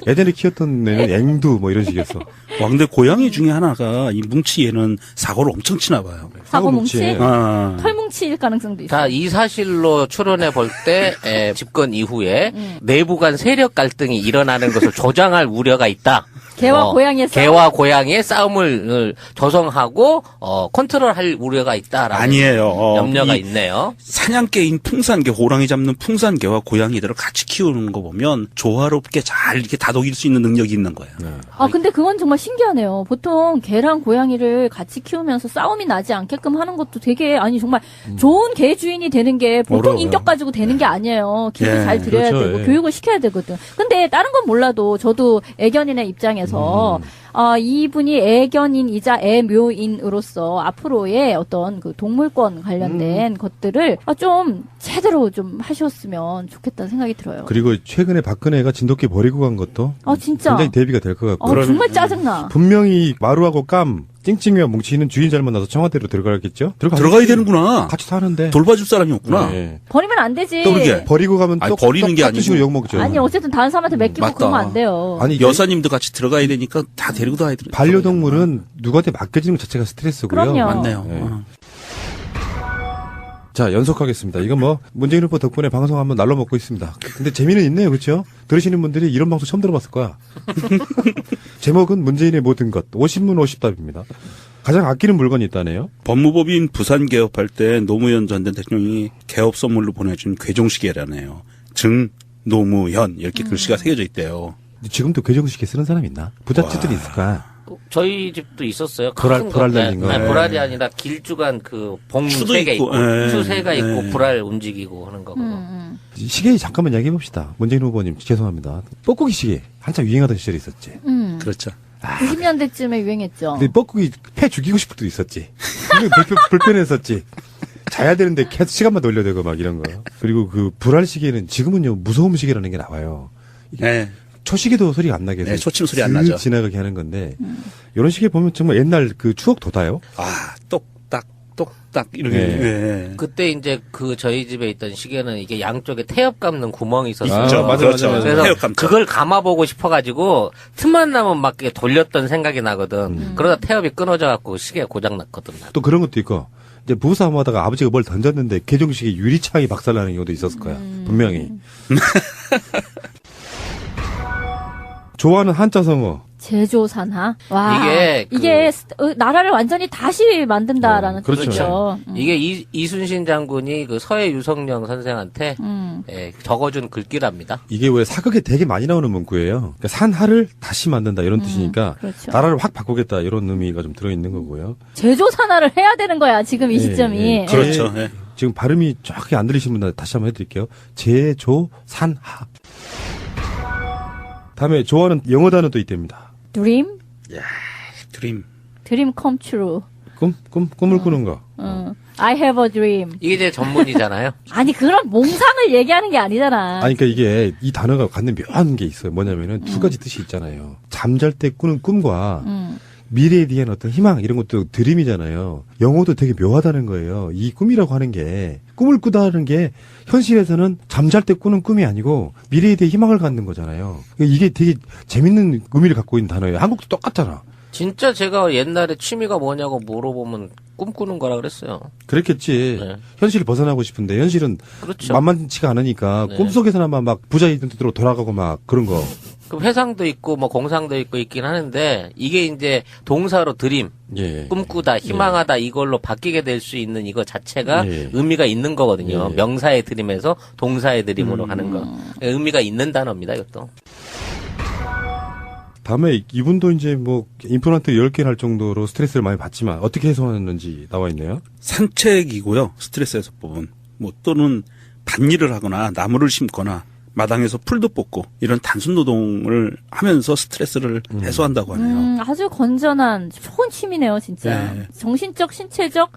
예전에 키웠던 애는 앵두 뭐 이런 식이었어. 와, 근데 고양이 중에 하나가 이 뭉치 얘는 사고를 엄청 치나 봐요. 사고뭉치? 아. 털뭉치일 가능성도 있어요. 자, 이 사실로 추론해 볼 때 집권 이후에 내부 간 세력 갈등이 일어나는 것을 조장할 우려가 있다. 개와 고양이의 싸움? 개와 고양이의 싸움을 조성하고 컨트롤할 우려가 있다라는 아니에요. 염려가 이 있네요. 사냥개인 풍산개, 호랑이 잡는 풍산개와 고양이들을 같이 키우는 거 보면 조화롭게 잘 이렇게 다독일 수 있는 능력이 있는 거예요. 근데 그건 정말 신기하네요. 보통 개랑 고양이를 같이 키우면서 싸움이 나지 않게끔 하는 것도 되게, 정말 좋은 개 주인이 되는 게 보통 어려워요. 인격 가지고 되는 게 아니에요. 기도 예, 잘 드려야 그렇죠, 되고, 예. 교육을 시켜야 되거든. 근데 다른 건 몰라도 저도 애견인의 입장에서, 이분이 애견인이자 애묘인으로서 앞으로의 어떤 그 동물권 관련된 것들을 좀 제대로 좀 하셨으면 좋겠다는 생각이 들어요. 그리고 최근에 박근혜가 진돗개 버리고 간 것도 진짜. 굉장히 대비가 될 것 같고. 정말 짜증나. 분명히 마루하고 찡찡이와 뭉치는 주인 잘 만나서 청와대로 들어가겠죠? 들어가야 되는구나. 같이 사는데. 돌봐줄 사람이 없구나. 네. 버리면 안 되지. 또 그러게. 버리고 가면 아니, 또 버리는 게 식으로 아니고. 욕먹죠. 아니, 어쨌든 다른 사람한테 맡기고 맞다. 그러면 안 돼요. 아니, 여사님도 같이 들어가야 되니까 다 데리고 다야 돼. 반려동물은 누구한테 맡겨지는 것 자체가 스트레스고요. 그럼요. 맞네요. 네. 자, 연속하겠습니다. 이건 뭐 문재인 후보 덕분에 방송 한번 날로 먹고 있습니다. 근데 재미는 있네요. 그렇죠? 들으시는 분들이 이런 방송 처음 들어봤을 거야. 제목은 문재인의 모든 것. 50문 50답입니다. 가장 아끼는 물건이 있다네요. 법무법인 부산 개업할 때 노무현 전 대통령이 개업 선물로 보내준 괴종시계라네요. 증 노무현 이렇게 글씨가 새겨져 있대요. 지금도 괴정식에 쓰는 사람 있나? 부잣집들이 있을까? 저희 집도 있었어요. 불알 달린 거. 아니, 불알이 아니라 길쭉한 그 봉 추도 세 개 있고, 있고, 예. 추세가 있고 예. 불알 움직이고 하는 거거든요. 시계 잠깐만 이야기해 봅시다. 문재인 후보님 죄송합니다. 뻐꾸기 시계 한참 유행하던 시절이 있었지. 그렇죠. 90년대쯤에 유행했죠. 근데 뻐꾸기 패 죽이고 싶을 때도 있었지. 불편했었지. 자야 되는데 계속 시간만 돌려대고 막 이런 거. 그리고 그 불알 시계는 지금은요 무서움 시계라는 게 나와요. 네. 초시계도 소리가 안 나게 해서 네, 초침 소리 안 슥 나죠. 지나가게 하는 건데 이런 시계 보면 정말 옛날 그 추억 돋아요. 똑딱 이렇게. 네. 네. 그때 이제 그 저희 집에 있던 시계는 이게 양쪽에 태엽 감는 구멍이 있었어요. 있죠. 맞아, 그렇죠. 맞아, 맞아. 그래서 태엽 감죠. 그걸 감아보고 싶어가지고 틈만 나면 막 이렇게 돌렸던 생각이 나거든. 그러다 태엽이 끊어져갖고 시계가 고장났거든. 또 그런 것도 있고 이제 부부싸움하다가 아버지가 뭘 던졌는데 개종식에 유리창이 박살나는 경우도 있었을 거야. 분명히. 좋아하는 한자 성어. 제조산하. 와. 이게 나라를 완전히 다시 만든다라는 그렇죠. 뜻이죠. 이게 이순신 장군이 그 서해 유성령 선생한테 적어준 글귀랍니다. 이게 왜 사극에 되게 많이 나오는 문구예요. 그러니까 산하를 다시 만든다 이런 뜻이니까 그렇죠. 나라를 확 바꾸겠다 이런 의미가 좀 들어있는 거고요. 제조산하를 해야 되는 거야, 지금 이 예, 시점이. 예. 그렇죠. 네. 지금 발음이 정확히 안 들리신 분들 다시 한번 해드릴게요. 제조산하. 다음에 좋아하는 영어 단어도 있답니다. 드림? 드림. 드림 컴 트루. 꿈을 꾸는 거. I have a dream. 이게 제 전문이잖아요. 아니, 그런 몽상을 얘기하는 게 아니잖아. 아니, 그러니까 이게 이 단어가 갖는 묘한 게 있어요. 뭐냐면은 두 가지 뜻이 있잖아요. 잠잘 때 꾸는 꿈과 미래에 대한 어떤 희망 이런 것도 드림이잖아요. 영어도 되게 묘하다는 거예요. 이 꿈이라고 하는 게 꿈을 꾸다는 게 현실에서는 잠잘 때 꾸는 꿈이 아니고 미래에 대해 희망을 갖는 거잖아요. 이게 되게 재밌는 의미를 갖고 있는 단어예요. 한국도 똑같잖아. 진짜 제가 옛날에 취미가 뭐냐고 물어보면 꿈꾸는 거라 그랬어요. 그랬겠지. 네. 현실을 벗어나고 싶은데 현실은 그렇죠. 만만치가 않으니까 네. 꿈속에서나마 막 부자이던 뜻으로 돌아가고 막 그런 거. 그럼 회상도 있고 뭐 공상도 있고 있긴 하는데 이게 이제 동사로 드림, 예. 꿈꾸다, 희망하다 이걸로 바뀌게 될 수 있는 이거 자체가 예. 의미가 있는 거거든요. 예. 명사의 드림에서 동사의 드림으로 가는 거. 의미가 있는 단어입니다, 이것도. 다음에 이분도 이제 뭐 임플란트 10개 할 정도로 스트레스를 많이 받지만 어떻게 해소하는지 나와 있네요. 산책이고요. 스트레스 해소법은. 뭐 또는 밭일을 하거나 나무를 심거나 마당에서 풀도 뽑고 이런 단순 노동을 하면서 스트레스를 해소한다고 하네요. 아주 건전한 좋은 취미네요, 진짜. 네. 정신적, 신체적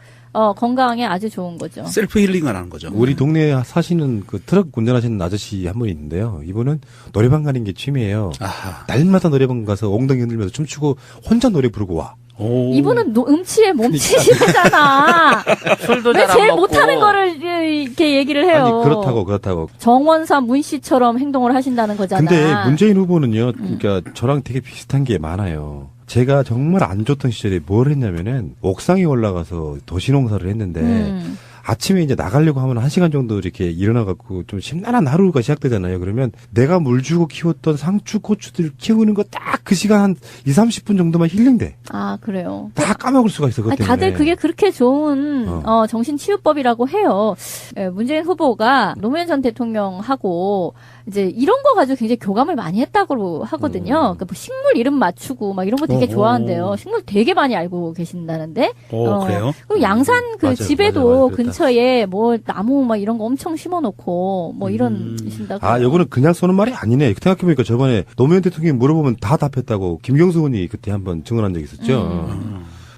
건강에 아주 좋은 거죠. 셀프 힐링을 하는 거죠. 우리 동네에 사시는 그 트럭 운전하시는 아저씨 한 분 있는데요. 이분은 노래방 가는 게 취미예요. 아하. 날마다 노래방 가서 엉덩이 흔들면서 춤추고 혼자 노래 부르고 와. 오. 이분은 음치에 몸치시잖아. 술도 왜 잘 안 제일 먹고. 못하는 거를 이렇게 얘기를 해요. 아니 그렇다고. 정원사 문 씨처럼 행동을 하신다는 거잖아. 근데 문재인 후보는요. 그러니까 저랑 되게 비슷한 게 많아요. 제가 정말 안 좋던 시절에 뭘 했냐면은 옥상에 올라가서 도시농사를 했는데 아침에 이제 나가려고 하면 1시간 정도 이렇게 일어나갖고 좀 심란한 하루가 시작되잖아요. 그러면 내가 물 주고 키웠던 상추, 고추들 키우는 거 딱 그 시간 한 20-30분 정도만 힐링돼. 아, 그래요. 다 까먹을 수가 있어. 그것 아니, 때문에. 다들 그게 그렇게 좋은 정신치유법이라고 해요. 예, 문재인 후보가 노무현 전 대통령하고 이제 이런 거 가지고 굉장히 교감을 많이 했다고 하거든요. 그러니까 뭐 식물 이름 맞추고 막 이런 거 되게 좋아한대요. 식물 되게 많이 알고 계신다는데. 그래요? 그리고 양산 그 맞아요. 집에도 맞아요. 그랬다. 근처에 뭐 나무 막 이런 거 엄청 심어놓고 뭐 이러신다고. 아, 요거는 그냥 쏘는 말이 아니네. 생각해보니까 저번에 노무현 대통령이 물어보면 다 답했다고 김경수 의원이 그때 한번 증언한 적이 있었죠.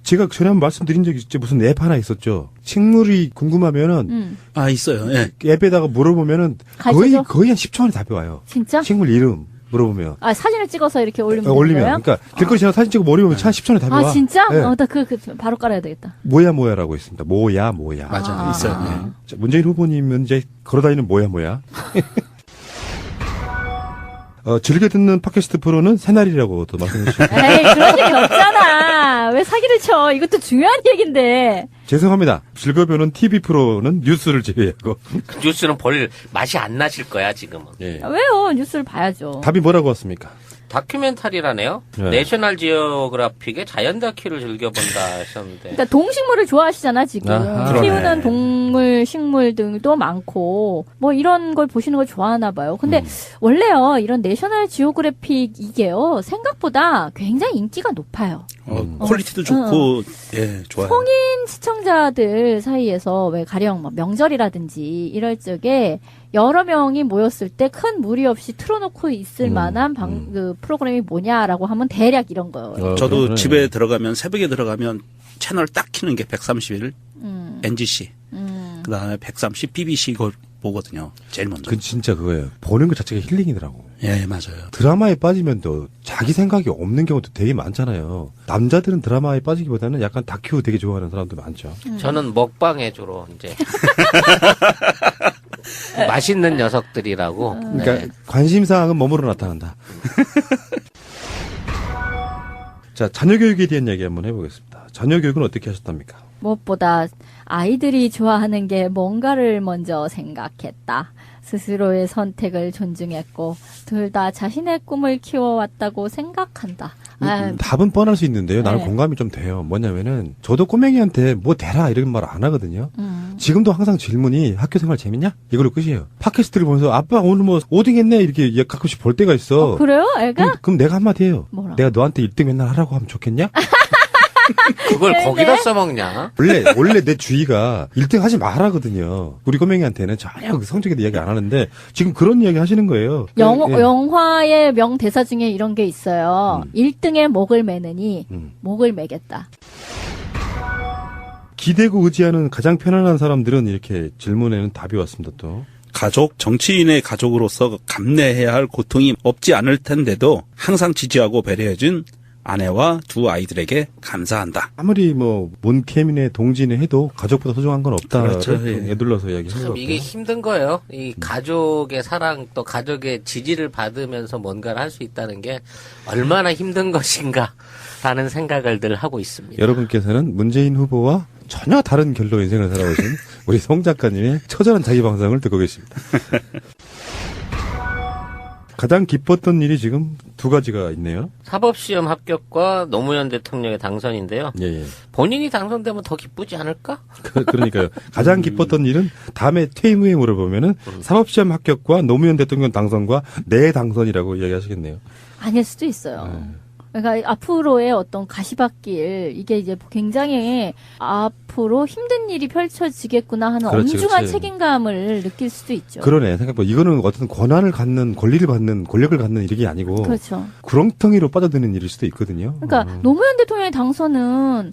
제가 전에 한번 말씀드린 적이 있죠. 무슨 앱 하나 있었죠. 식물이 궁금하면은 아, 있어요. 예. 앱에다가 물어보면은 가르쳐줘? 거의 한 10초 안에 답이 와요. 진짜? 식물 이름 물어보면. 아, 사진을 찍어서 이렇게 올리면 되는 올리면. 거예요? 그러니까 길거리 지나 사진 찍고 머리 보면 한 10초 안에 답이 와. 아, 진짜? 네. 나 바로 깔아야 되겠다. 뭐야라고 있습니다. 뭐야. 맞아요. 있어요. 예. 자, 문재인 후보님은 이제 걸어다니는 뭐야. 즐겨 듣는 팟캐스트 프로는 새날이라고 또 말씀해 주시고. 에이, 그런 얘기 없잖아. 왜 사기를 쳐? 이것도 중요한 얘기인데. 죄송합니다. 즐거벼는 TV 프로는 뉴스를 제외하고. 뉴스는 볼 맛이 안 나실 거야, 지금은. 예. 아, 왜요? 뉴스를 봐야죠. 답이 뭐라고 왔습니까? 다큐멘터리라네요. 네. 내셔널 지오그래픽의 자연 다큐를 즐겨본다 하셨는데. 그러니까 동식물을 좋아하시잖아, 지금. 아하. 키우는 그러네. 동물, 식물 등도 많고, 뭐 이런 걸 보시는 걸 좋아하나 봐요. 근데 원래요, 이런 내셔널 지오그래픽 이게요, 생각보다 굉장히 인기가 높아요. 퀄리티도 좋고, 예, 좋아요. 성인 시청자들 사이에서 왜 가령 뭐 명절이라든지 이럴 적에 여러 명이 모였을 때 큰 무리 없이 틀어놓고 있을 만한 그 프로그램이 뭐냐라고 하면 대략 이런 거예요. 저도 그렇구나. 집에 들어가면, 새벽에 들어가면 채널 딱 키는 게 131, NGC. 그 다음에 130, BBC 이걸 보거든요. 제일 먼저. 그 진짜 그거예요. 보는 것 자체가 힐링이더라고. 예, 맞아요. 드라마에 빠지면 또 자기 생각이 없는 경우도 되게 많잖아요. 남자들은 드라마에 빠지기보다는 약간 다큐 되게 좋아하는 사람도 많죠. 저는 먹방에 주로 이제 맛있는 녀석들이라고. 그러니까 네. 관심사항은 몸으로 나타난다. 자, 자녀 교육에 대한 이야기 한번 해보겠습니다. 자녀 교육은 어떻게 하셨답니까? 무엇보다 아이들이 좋아하는 게 뭔가를 먼저 생각했다. 스스로의 선택을 존중했고 둘 다 자신의 꿈을 키워왔다고 생각한다. 아, 답은 뻔할 수 있는데요. 나는 네. 공감이 좀 돼요. 뭐냐면은 저도 꼬맹이한테 뭐 대라 이런 말 안 하거든요. 지금도 항상 질문이 학교 생활 재밌냐? 이걸로 끝이에요. 팟캐스트를 보면서 아빠 오늘 뭐 5등 했네 이렇게 가끔씩 볼 때가 있어. 그래요? 애가? 그럼 내가 한마디 해요. 뭐라고? 내가 너한테 1등 맨날 하라고 하면 좋겠냐? 그걸 거기다 써먹냐? 원래 내 주의가 1등 하지 말라거든요. 우리 꼬맹이한테는 전혀 그 성적에 대해 이야기 안 하는데 지금 그런 이야기 하시는 거예요. 예. 영화의 명대사 중에 이런 게 있어요. 1등에 목을 매느니 목을 매겠다. 기대고 의지하는 가장 편안한 사람들은 이렇게 질문에는 답이 왔습니다. 또 가족, 정치인의 가족으로서 감내해야 할 고통이 없지 않을 텐데도 항상 지지하고 배려해준 아내와 두 아이들에게 감사한다. 아무리 뭐 몬케민의 동지는 해도 가족보다 소중한 건 없다를 그렇죠, 예. 애둘러서 이야기하는 것 참 같고요. 이게 힘든 거예요. 이 가족의 사랑 또 가족의 지지를 받으면서 뭔가를 할 수 있다는 게 얼마나 힘든 것인가라는 생각을 늘 하고 있습니다. 여러분께서는 문재인 후보와 전혀 다른 결로 인생을 살아오신 우리 송 작가님의 처절한 자기 방송을 듣고 계십니다. 가장 기뻤던 일이 지금 두 가지가 있네요. 사법시험 합격과 노무현 대통령의 당선인데요. 예, 예. 본인이 당선되면 더 기쁘지 않을까? 그러니까요. 가장 기뻤던 일은 다음에 퇴임 후에 물어보면은 사법시험 합격과 노무현 대통령 당선과 내 당선이라고 이야기하시겠네요. 아닐 수도 있어요. 그러니까 앞으로의 어떤 가시밭길 이게 이제 굉장히 앞으로 힘든 일이 펼쳐지겠구나 하는 그렇지, 엄중한 그렇지. 책임감을 느낄 수도 있죠. 그러네. 생각보다 이거는 어떤 권한을 갖는 권리를 받는 권력을 갖는 일이 아니고 그렇죠. 구렁텅이로 빠져드는 일일 수도 있거든요. 그러니까 노무현 대통령의 당선은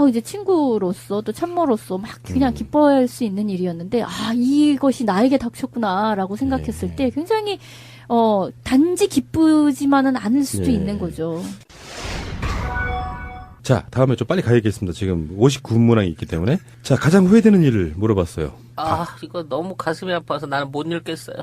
이제 친구로서 또 참모로서 막 그냥 기뻐할 수 있는 일이었는데 이것이 나에게 닥쳤구나라고 생각했을 네. 때 굉장히 단지 기쁘지만은 않을 수도 네. 있는 거죠. 자, 다음에 좀 빨리 가야겠습니다. 지금 59문항이 있기 때문에. 자, 가장 후회되는 일을 물어봤어요. 이거 너무 가슴이 아파서 나는 못 읽겠어요.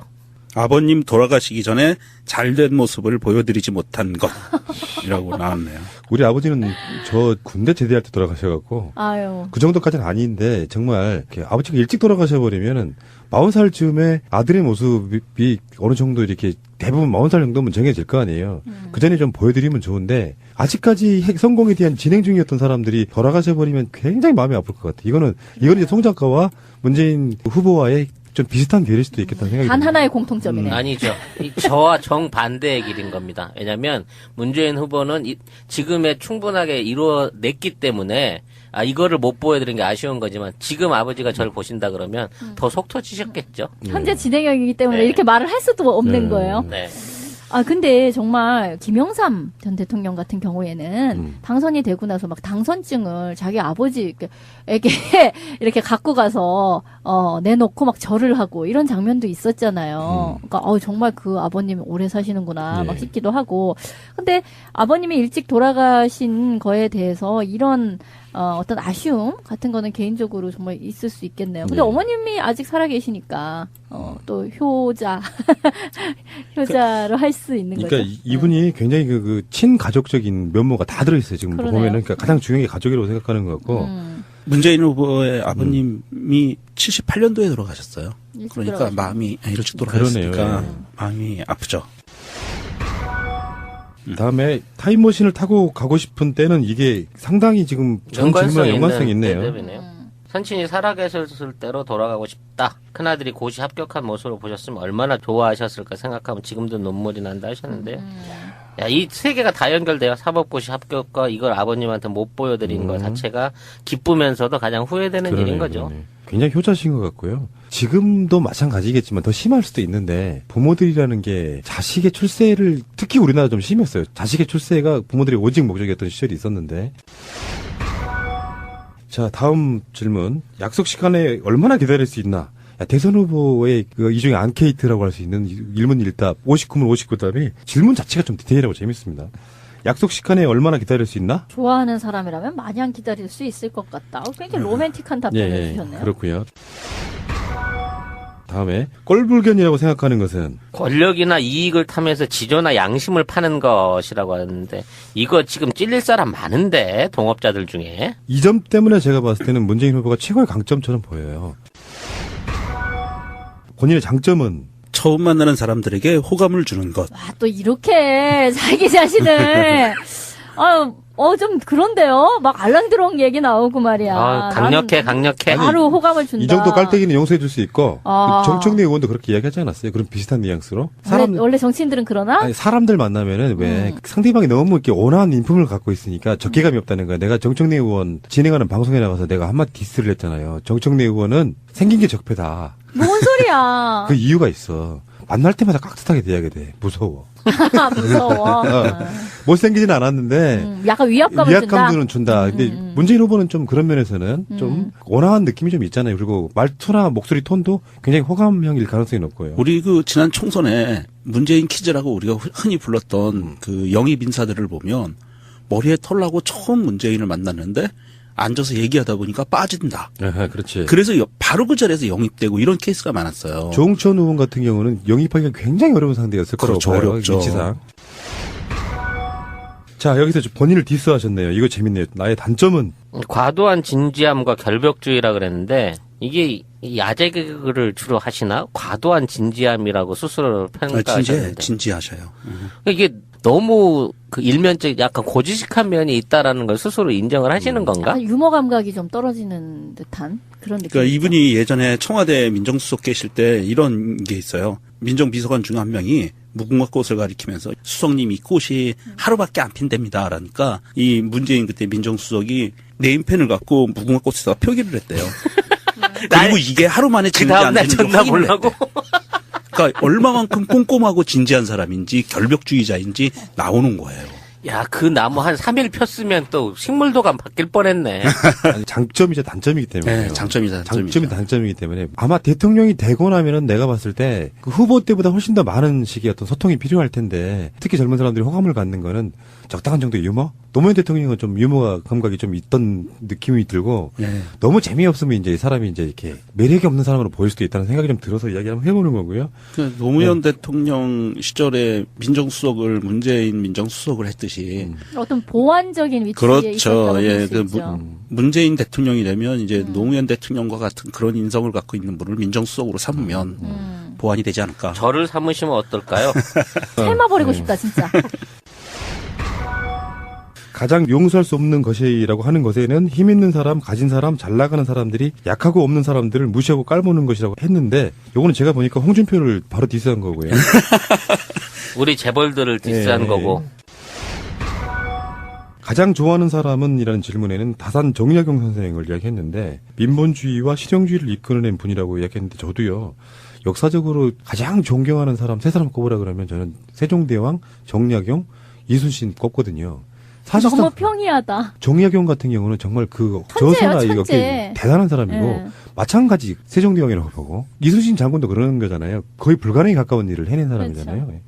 아버님 돌아가시기 전에 잘된 모습을 보여드리지 못한 것이라고 나왔네요. 우리 아버지는 저 군대 제대할 때 돌아가셔갖고 아유. 그 정도까지는 아닌데 정말 이렇게 아버지가 일찍 돌아가셔버리면은 40살 즈음에 아들의 모습이 어느 정도 이렇게 대부분 40살 정도면 정해질 거 아니에요. 그 전에 좀 보여드리면 좋은데 아직까지 핵 성공에 대한 진행 중이었던 사람들이 돌아가셔버리면 굉장히 마음이 아플 것 같아요. 이거는 이제 송 작가와 문재인 후보와의 좀 비슷한 길일 수도 있겠다는 생각이 단 듭니다. 하나의 공통점이네. 아니죠. 저와 정반대의 길인 겁니다. 왜냐하면 문재인 후보는 지금에 충분하게 이루어냈기 때문에 이거를 못 보여드린 게 아쉬운 거지만 지금 아버지가 저를 보신다 그러면 더 속 터지셨겠죠. 현재 진행형이기 때문에 네. 이렇게 말을 할 수도 없는 거예요. 네. 근데 정말 김영삼 전 대통령 같은 경우에는 당선이 되고 나서 막 당선증을 자기 아버지에게 이렇게 갖고 가서 내놓고 막 절을 하고 이런 장면도 있었잖아요. 그러니까 정말 그 아버님 오래 사시는구나 막 싶기도 하고. 근데 아버님이 일찍 돌아가신 거에 대해서 이런 어떤 아쉬움 같은 거는 개인적으로 정말 있을 수 있겠네요. 근데 어머님이 아직 살아계시니까 또 효자로 할 수 있는 그러니까 거죠. 이분이 굉장히 그 친가족적인 면모가 다 들어있어요. 지금 그러네요. 보면은 그러니까 가장 중요한 게 가족이라고 생각하는 것 같고. 문재인 후보의 아버님이 78년도에 돌아가셨어요. 일찍 그러니까 돌아가셨네. 마음이 일찍 돌아가셨으니까 그러네요. 마음이 아프죠. 다음에 타임머신을 타고 가고 싶은 때는 이게 상당히 지금 전 질문에 연관성이 있네요. 대답이네요. 선친이 살아계셨을 때로 돌아가고 싶다. 큰아들이 고시 합격한 모습을 보셨으면 얼마나 좋아하셨을까 생각하면 지금도 눈물이 난다 하셨는데요. 이 세 개가 다 연결돼요. 사법고시 합격과 이걸 아버님한테 못 보여드린 것 자체가 기쁘면서도 가장 후회되는 일인 거죠. 그러네. 굉장히 효자신 것 같고요. 지금도 마찬가지겠지만 더 심할 수도 있는데 부모들이라는 게 자식의 출세를 특히 우리나라 좀 심했어요. 자식의 출세가 부모들의 오직 목적이었던 시절이 있었는데. 자, 다음 질문. 약속 시간에 얼마나 기다릴 수 있나? 대선 후보의 이 중에 앙케이트라고 할 수 있는 일문일답 59문 59답이 질문 자체가 좀 디테일하고 재밌습니다. 약속 시간에 얼마나 기다릴 수 있나? 좋아하는 사람이라면 마냥 기다릴 수 있을 것 같다. 굉장히 로맨틱한 답변을 주셨네요. 그렇고요. 다음에 꼴불견이라고 생각하는 것은 권력이나 이익을 탐해서 지조나 양심을 파는 것이라고 하는데 이거 지금 찔릴 사람 많은데 동업자들 중에. 이 점 때문에 제가 봤을 때는 문재인 후보가 최고의 강점처럼 보여요. 본인의 장점은 처음 만나는 사람들에게 호감을 주는 것. 또 이렇게 자기 자신을 좀 그런데요. 막 알랑드롱 얘기 나오고 말이야. 강력해. 바로 호감을 준다. 이 정도 깔때기는 용서해 줄 수 있고 아. 정청래 의원도 그렇게 이야기하지 않았어요? 그런 비슷한 뉘앙스로. 원래 정치인들은 그러나? 아니, 사람들 만나면은 왜 상대방이 너무 이렇게 온화한 인품을 갖고 있으니까 적개감이 없다는 거야. 내가 정청래 의원 진행하는 방송에 나가서 내가 한마디 디스를 했잖아요. 정청래 의원은 생긴 게 적폐다. 뭔 소리야. 그 이유가 있어. 만날 때마다 깍듯하게 대하게 돼. 무서워. 무서워. 못생기진 않았는데 약간 위압감들은 준다. 근데 문재인 후보는 좀 그런 면에서는 좀 온화한 느낌이 좀 있잖아요. 그리고 말투나 목소리 톤도 굉장히 호감형일 가능성이 높고요. 우리 그 지난 총선에 문재인 키즈라고 우리가 흔히 불렀던 그 영입 인사들을 보면 머리에 털 나고 처음 문재인을 만났는데 앉아서 얘기하다 보니까 빠진다. 아, 그렇지. 그래서 바로 그 자리에서 영입되고 이런 케이스가 많았어요. 조응천 의원 같은 경우는 영입하기가 굉장히 어려운 상대였을 거라고 그렇죠, 봐요. 어렵죠. 위치상. 자, 여기서 본인을 디스하셨네요. 이거 재밌네요. 나의 단점은 과도한 진지함과 결벽주의라 그랬는데 이게 이 야제 개그를 주로 하시나? 과도한 진지함이라고 스스로 평가하셨는데 진지하셔요. 이게 너무 그 일면적 약간 고지식한 면이 있다라는 걸 스스로 인정을 하시는 건가? 유머 감각이 좀 떨어지는 듯한 그런 느낌. 그러니까 이분이 예전에 청와대 민정수석 계실 때 이런 게 있어요. 민정비서관 중 한 명이 무궁화 꽃을 가리키면서 수석님 이 꽃이 하루밖에 안 핀답니다. 라니까 이 문재인 그때 민정수석이 네임펜을 갖고 무궁화 꽃에다가 표기를 했대요. 그리고 이게 하루 만에 그 진지 안 다음날 되는 걸 전화 확인을 보려고. 했대. 그러니까 얼마만큼 꼼꼼하고 진지한 사람인지 결벽주의자인지 나오는 거예요. 야, 그 나무 한 3일 폈으면 또 식물도감 바뀔 뻔했네. 아니, 장점이자 단점이기 때문에. 네, 장점이다. 장점이 단점이기 때문에 아마 대통령이 되고 나면은 내가 봤을 때 그 후보 때보다 훨씬 더 많은 식의 어떤 소통이 필요할 텐데 특히 젊은 사람들이 호감을 갖는 거는 적당한 정도의 유머? 노무현 대통령은 좀 유머 감각이 좀 있던 느낌이 들고 네. 너무 재미없으면 이제 이 사람이 이제 이렇게 매력이 없는 사람으로 보일 수도 있다는 생각이 좀 들어서 이야기 한번 해보는 거고요. 그 노무현 대통령 시절에 민정수석을 문재인 민정수석을 했듯이 어떤 보완적인 위치에 그렇죠. 있었다고 예, 볼수 있죠. 문재인 대통령이 되면 이제 노무현 대통령과 같은 그런 인성을 갖고 있는 분을 민정수석으로 삼으면 보완이 되지 않을까. 저를 삼으시면 어떨까요? 삶아버리고 싶다 진짜. 가장 용서할 수 없는 것이라고 하는 것에는 힘 있는 사람, 가진 사람, 잘 나가는 사람들이 약하고 없는 사람들을 무시하고 깔보는 것이라고 했는데 요거는 제가 보니까 홍준표를 바로 디스한 거고요. 우리 재벌들을 디스한 예. 거고. 가장 좋아하는 사람은 이라는 질문에는 다산 정약용 선생을 이야기했는데 민본주의와 실용주의를 이끌어낸 분이라고 이야기했는데 저도요. 역사적으로 가장 존경하는 사람 세 사람 꼽으라 그러면 저는 세종대왕, 정약용, 이순신 꼽거든요. 너무 사실상 평이하다. 정약용 같은 경우는 정말 그 천재예요, 저서나 이거 천재. 대단한 사람이고 예. 마찬가지 세종대왕이라고 보고 이순신 장군도 그러는 거잖아요. 거의 불가능에 가까운 일을 해낸 사람이잖아요. 그렇죠.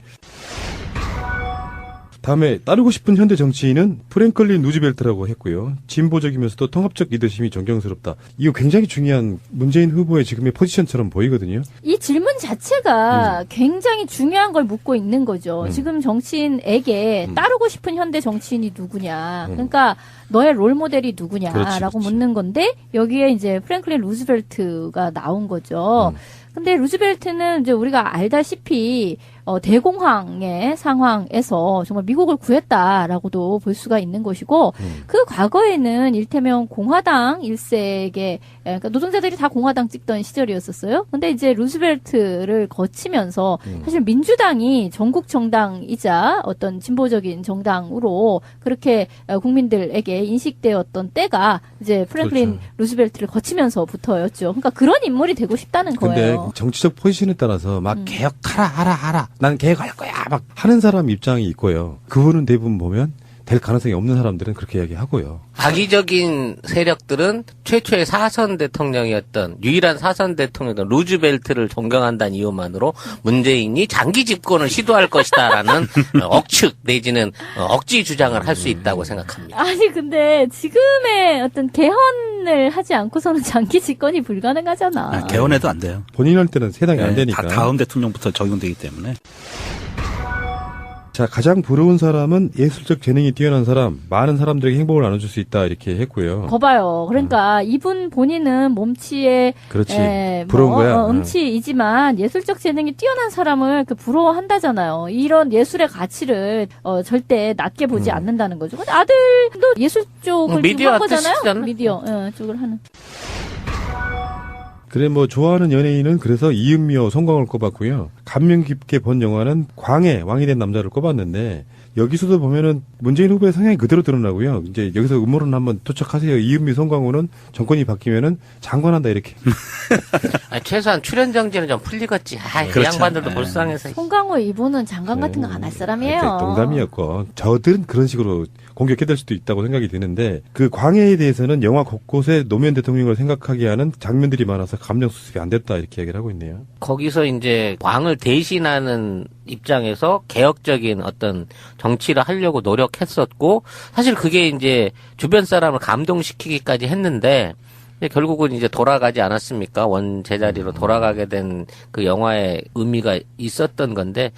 다음에 따르고 싶은 현대 정치인은 프랭클린 루즈벨트라고 했고요. 진보적이면서도 통합적 리더십이 존경스럽다. 이거 굉장히 중요한 문재인 후보의 지금의 포지션처럼 보이거든요. 이 질문 자체가 굉장히 중요한 걸 묻고 있는 거죠. 지금 정치인에게 따르고 싶은 현대 정치인이 누구냐. 그러니까 너의 롤 모델이 누구냐라고 그렇지. 묻는 건데 여기에 이제 프랭클린 루즈벨트가 나온 거죠. 근데 루즈벨트는 이제 우리가 알다시피 대공황의 상황에서 정말 미국을 구했다라고도 볼 수가 있는 것이고 그 과거에는 일테면 공화당 일색의 그러니까 노동자들이 다 공화당 찍던 시절이었었어요. 근데 이제 루즈벨트를 거치면서 사실 민주당이 전국 정당이자 어떤 진보적인 정당으로 그렇게 국민들에게 인식되었던 때가 이제 프랭클린 그렇죠. 루즈벨트를 거치면서부터였죠. 그러니까 그런 인물이 되고 싶다는 근데 거예요. 정치적 포지션에 따라서 막 개혁하라 하라 난 개혁할 거야 막 하는 사람 입장이 있고요. 그분은 대부분 보면 될 가능성이 없는 사람들은 그렇게 이야기하고요. 악의적인 세력들은 최초의 사선 대통령이었던 유일한 사선 대통령이었던 루즈벨트를 존경한다는 이유만으로 문재인이 장기 집권을 시도할 것이다라는 억측 내지는 억지 주장을 할 수 있다고 생각합니다. 아니 근데 지금의 어떤 개헌을 하지 않고서는 장기 집권이 불가능하잖아. 개헌해도 안 돼요. 본인한테는 세당이 안 되니까. 다음 대통령부터 적용되기 때문에. 자, 가장 부러운 사람은 예술적 재능이 뛰어난 사람, 많은 사람들에게 행복을 나눠줄 수 있다 이렇게 했고요. 거봐요. 그러니까 이분 본인은 몸치에 그렇지. 부러운 거야. 음치이지만 예술적 재능이 뛰어난 사람을 부러워한다잖아요. 이런 예술의 가치를 절대 낮게 보지 않는다는 거죠. 근데 아들도 예술 쪽을 미디어 한 거잖아요. 아티스트잖아. 미디어 쪽을 하는. 그래 뭐 좋아하는 연예인은 그래서 이은미와 송강을 꼽았고요. 감명 깊게 본 영화는 광해 왕이 된 남자를 꼽았는데 여기서도 보면은 문재인 후보의 성향이 그대로 드러나고요. 이제 여기서 음모론 한번 도착하세요. 이은미, 송강호는 정권이 바뀌면은 장관한다 이렇게. 아니, 최소한 출연 정지는 좀 풀리겠지. 이 그렇죠. 양반들도 네. 불쌍해서. 송강호 이분은 장관 같은 거 안 할 사람이에요. 농담이었고 저들은 그런 식으로 공격해댈 수도 있다고 생각이 드는데 그 광해에 대해서는 영화 곳곳에 노무현 대통령을 생각하게 하는 장면들이 많아서 감정 수습이 안 됐다 이렇게 얘기를 하고 있네요. 거기서 이제 왕을 대신하는 입장에서 개혁적인 어떤 정치를 하려고 노력했었고, 사실 그게 이제 주변 사람을 감동시키기까지 했는데, 결국은 이제 돌아가지 않았습니까? 원 제자리로 돌아가게 된 그 영화의 의미가 있었던 건데,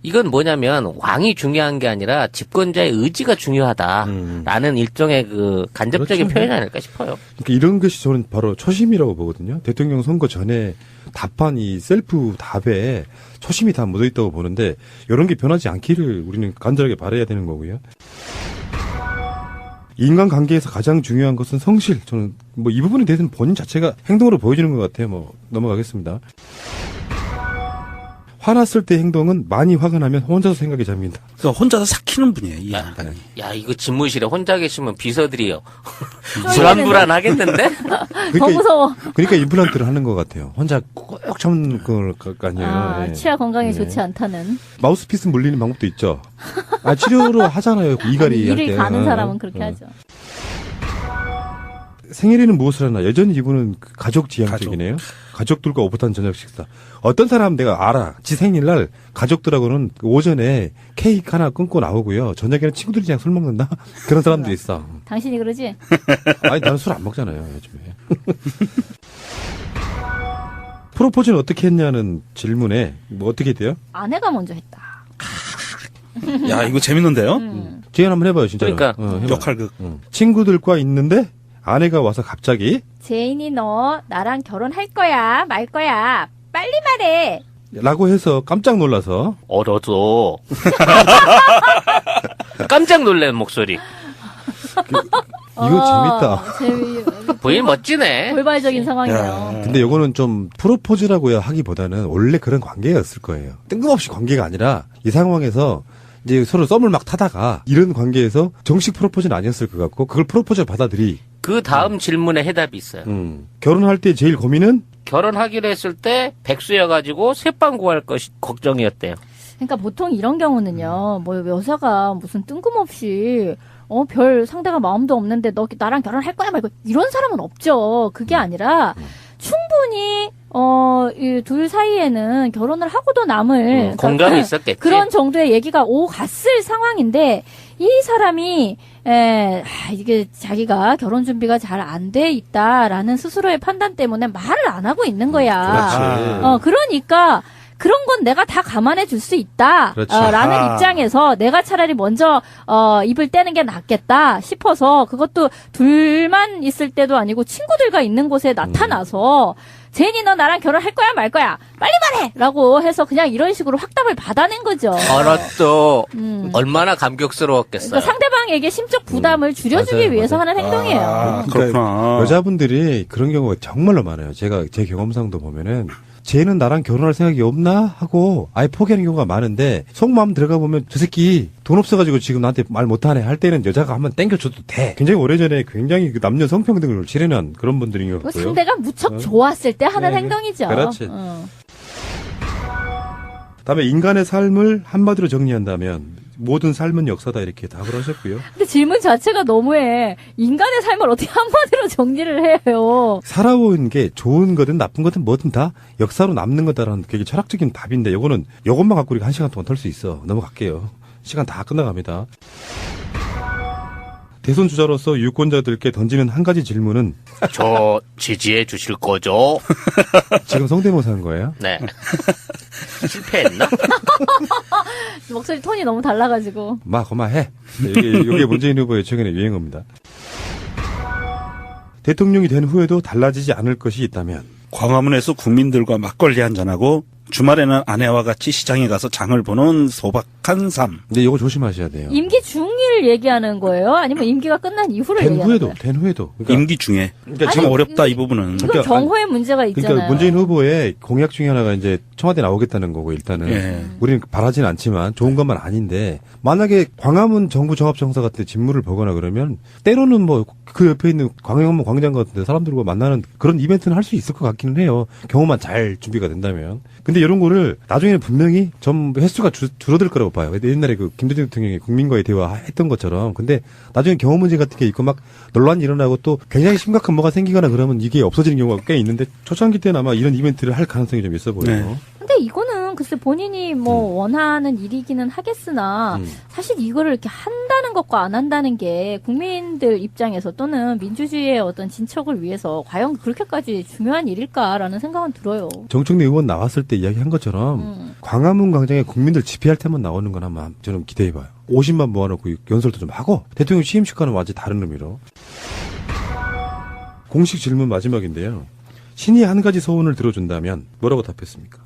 이건 뭐냐면 왕이 중요한 게 아니라 집권자의 의지가 중요하다라는 일종의 그 간접적인 그렇죠. 표현이 아닐까 싶어요. 그러니까 이런 것이 저는 바로 초심이라고 보거든요. 대통령 선거 전에 답한 이 셀프 답에 초심이 다 묻어있다고 보는데 이런 게 변하지 않기를 우리는 간절하게 바라야 되는 거고요. 인간관계에서 가장 중요한 것은 성실. 저는 뭐 이 부분에 대해서는 본인 자체가 행동으로 보여주는 것 같아요. 뭐 넘어가겠습니다. 화났을 때 행동은 많이 화가 나면 혼자서 생각이 잡니다. 그러니까 혼자서 삭히는 분이에요, 이 양반이. 야, 이거 집무실에 혼자 계시면 비서들이요. 불안불안하겠는데? 더 무서워. 그러니까 임플란트를 하는 것 같아요. 혼자 꾹 참는 걸 아니에요. 아, 예. 치아 건강에 네. 좋지 않다는. 마우스피스 물리는 방법도 있죠. 아, 치료로 하잖아요. 이갈이 아니, 할 때. 일을 가는 사람은 그렇게 하죠. 생일에는 무엇을 하나? 여전히 이분은 그 가족 지향적이네요. 가족들과 오붓한 저녁 식사. 어떤 사람 내가 알아. 지 생일날 가족들하고는 오전에 케이크 하나 끊고 나오고요. 저녁에는 친구들이랑 술 먹는다? 그런 사람도 있어. 당신이 그러지? 아니, 나는 술 안 먹잖아요, 요즘에. 프로포즈는 어떻게 했냐는 질문에 뭐 어떻게 돼요? 아내가 먼저 했다. 야, 이거 재밌는데요? 재현 한번 해봐요, 진짜로. 그러니까. 해봐. 역할극. 친구들과 있는데 아내가 와서 갑자기 제인이 너 나랑 결혼할 거야 말 거야 빨리 말해. 라고 해서 깜짝 놀라서 얼어도. 깜짝 놀란 목소리. 이거 재밌다. 부인 멋지네. 돌발적인 상황이네요. 야. 근데 요거는 좀 프로포즈라고 하기보다는 원래 그런 관계였을 거예요. 뜬금없이 관계가 아니라 이 상황에서 이제 서로 썸을 막 타다가 이런 관계에서 정식 프로포즈는 아니었을 것 같고 그걸 프로포즈로 받아들이. 그 다음 질문에 해답이 있어요. 결혼할 때 제일 고민은 결혼하기로 했을 때 백수여가지고 새빵 구할 것이 걱정이었대요. 그러니까 보통 이런 경우는요, 뭐 여자가 무슨 뜬금없이 별 상대가 마음도 없는데 너 나랑 결혼할 거야 말고 이런 사람은 없죠. 그게 아니라 충분히 이 둘 사이에는 결혼을 하고도 남을 공감이 있었겠지. 그런 정도의 얘기가 오갔을 상황인데 이 사람이 이게 자기가 결혼 준비가 잘 안 돼 있다라는 스스로의 판단 때문에 말을 안 하고 있는 거야. 그렇지. 그러니까 그런 건 내가 다 감안해 줄 수 있다. 그렇지. 라는 입장에서 내가 차라리 먼저 입을 떼는 게 낫겠다 싶어서 그것도 둘만 있을 때도 아니고 친구들과 있는 곳에 나타나서 제니 너 나랑 결혼할 거야 말 거야 빨리 말해 라고 해서 그냥 이런 식으로 확답을 받아낸 거죠. 얼었도 얼마나 감격스러웠겠어요. 그러니까 상대방에게 심적 부담을 줄여주기 맞아요, 위해서 맞아요. 하는 행동이에요. 아, 그러니까 그렇구나. 여자분들이 그런 경우가 정말로 많아요. 제가 제 경험상도 보면은 쟤는 나랑 결혼할 생각이 없나 하고 아예 포기하는 경우가 많은데 속마음 들어가 보면 저 새끼 돈 없어가지고 지금 나한테 말 못하네 할 때는 여자가 한번 땡겨줘도 돼. 굉장히 오래전에 굉장히 그 남녀 성평등을 실현한 그런 분들인 것 그거 같고요. 상대가 무척 좋았을 때 하는 네, 행동이죠. 그렇지. 다음에 인간의 삶을 한마디로 정리한다면 모든 삶은 역사다 이렇게 답을 하셨고요. 근데 질문 자체가 너무해. 인간의 삶을 어떻게 한마디로 정리를 해요. 살아온 게 좋은 거든 나쁜 거든 뭐든 다 역사로 남는 거다라는 되게 철학적인 답인데 요것만 갖고 우리가 1시간 동안 털 수 있어. 넘어갈게요. 시간 다 끝나갑니다. 대선 주자로서 유권자들께 던지는 한 가지 질문은 저 지지해 주실 거죠? 지금 성대모사 한 거예요? 네. 실패했나? 목소리 톤이 너무 달라가지고. 그만해. 이게 문재인 후보의 최근의 유행어입니다. 대통령이 된 후에도 달라지지 않을 것이 있다면 광화문에서 국민들과 막걸리 한잔하고 주말에는 아내와 같이 시장에 가서 장을 보는 소박한 삶. 근데 이거 조심하셔야 돼요. 임기 중일 전을 얘기하는 거예요? 아니면 임기가 끝난 이후를 얘기하는 거예요? 된 후에도. 그러니까 임기 중에. 그러니까 참 아니, 어렵다 이 부분은. 이건 경호의 문제가 있잖아요. 그러니까 문재인 후보의 공약 중에 하나가 이제 청와대 나오겠다는 거고 일단은 예. 우리는 바라진 않지만 좋은 것만 아닌데 만약에 광화문 정부 종합청사 같은 데 집무를 보거나 그러면 때로는 뭐 그 옆에 있는 광화문 광장 같은 데 사람들과 만나는 그런 이벤트는 할 수 있을 것 같기는 해요. 경호만 잘 준비가 된다면. 근데 이런 거를 나중에는 분명히 좀 횟수가 줄어들 거라고 봐요. 옛날에 그 김대중 대통령이 국민과의 대화했던 것처럼. 근데 나중에 경호 문제 같은 게 있고 막 논란이 일어나고 또 굉장히 심각한 뭐가 생기거나 그러면 이게 없어지는 경우가 꽤 있는데 초창기 때는 아마 이런 이벤트를 할 가능성이 좀 있어 보여요. 네. 근데 이거는 글쎄 본인이 뭐 원하는 일이기는 하겠으나 사실 이거를 이렇게 한다는 것과 안 한다는 게 국민들 입장에서 또는 민주주의의 어떤 진척을 위해서 과연 그렇게까지 중요한 일일까라는 생각은 들어요. 정청래 의원 나왔을 때 이야기한 것처럼 광화문 광장에 국민들 집회할 때만 나오는 건 아마 저는 기대해봐요. 50만 모아놓고 연설도 좀 하고 대통령 취임식과는 완전히 다른 의미로. 공식 질문 마지막인데요. 신이 한 가지 소원을 들어준다면 뭐라고 답했습니까?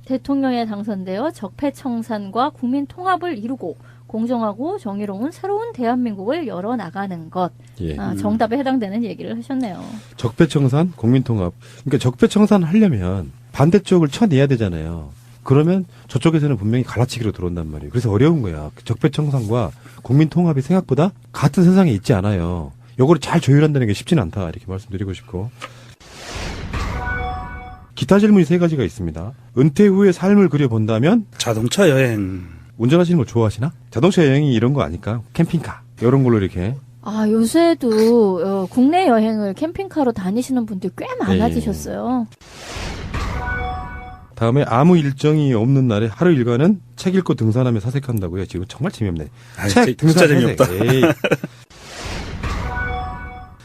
대통령에 당선되어 적폐청산과 국민 통합을 이루고 공정하고 정의로운 새로운 대한민국을 열어나가는 것. 예. 정답에 해당되는 얘기를 하셨네요. 적폐청산, 국민통합. 그러니까 적폐청산 하려면 반대쪽을 쳐내야 되잖아요. 그러면 저쪽에서는 분명히 갈라치기로 들어온단 말이에요. 그래서 어려운 거야. 적폐청산과 국민통합이 생각보다 같은 세상에 있지 않아요. 요거를 잘 조율한다는 게 쉽지는 않다. 이렇게 말씀드리고 싶고. 기타 질문이 3가지가 있습니다. 은퇴 후의 삶을 그려본다면 자동차 여행. 운전하시는 걸 좋아하시나? 자동차 여행이 이런 거 아닐까? 캠핑카 이런 걸로 이렇게. 요새도 국내 여행을 캠핑카로 다니시는 분들 꽤 많아지셨어요. 다음에 아무 일정이 없는 날에 하루 일과는 책 읽고 등산하며 사색한다고요. 지금 정말 재미없네. 아이, 책, 진짜 등산, 재미없다. 사색. 에이.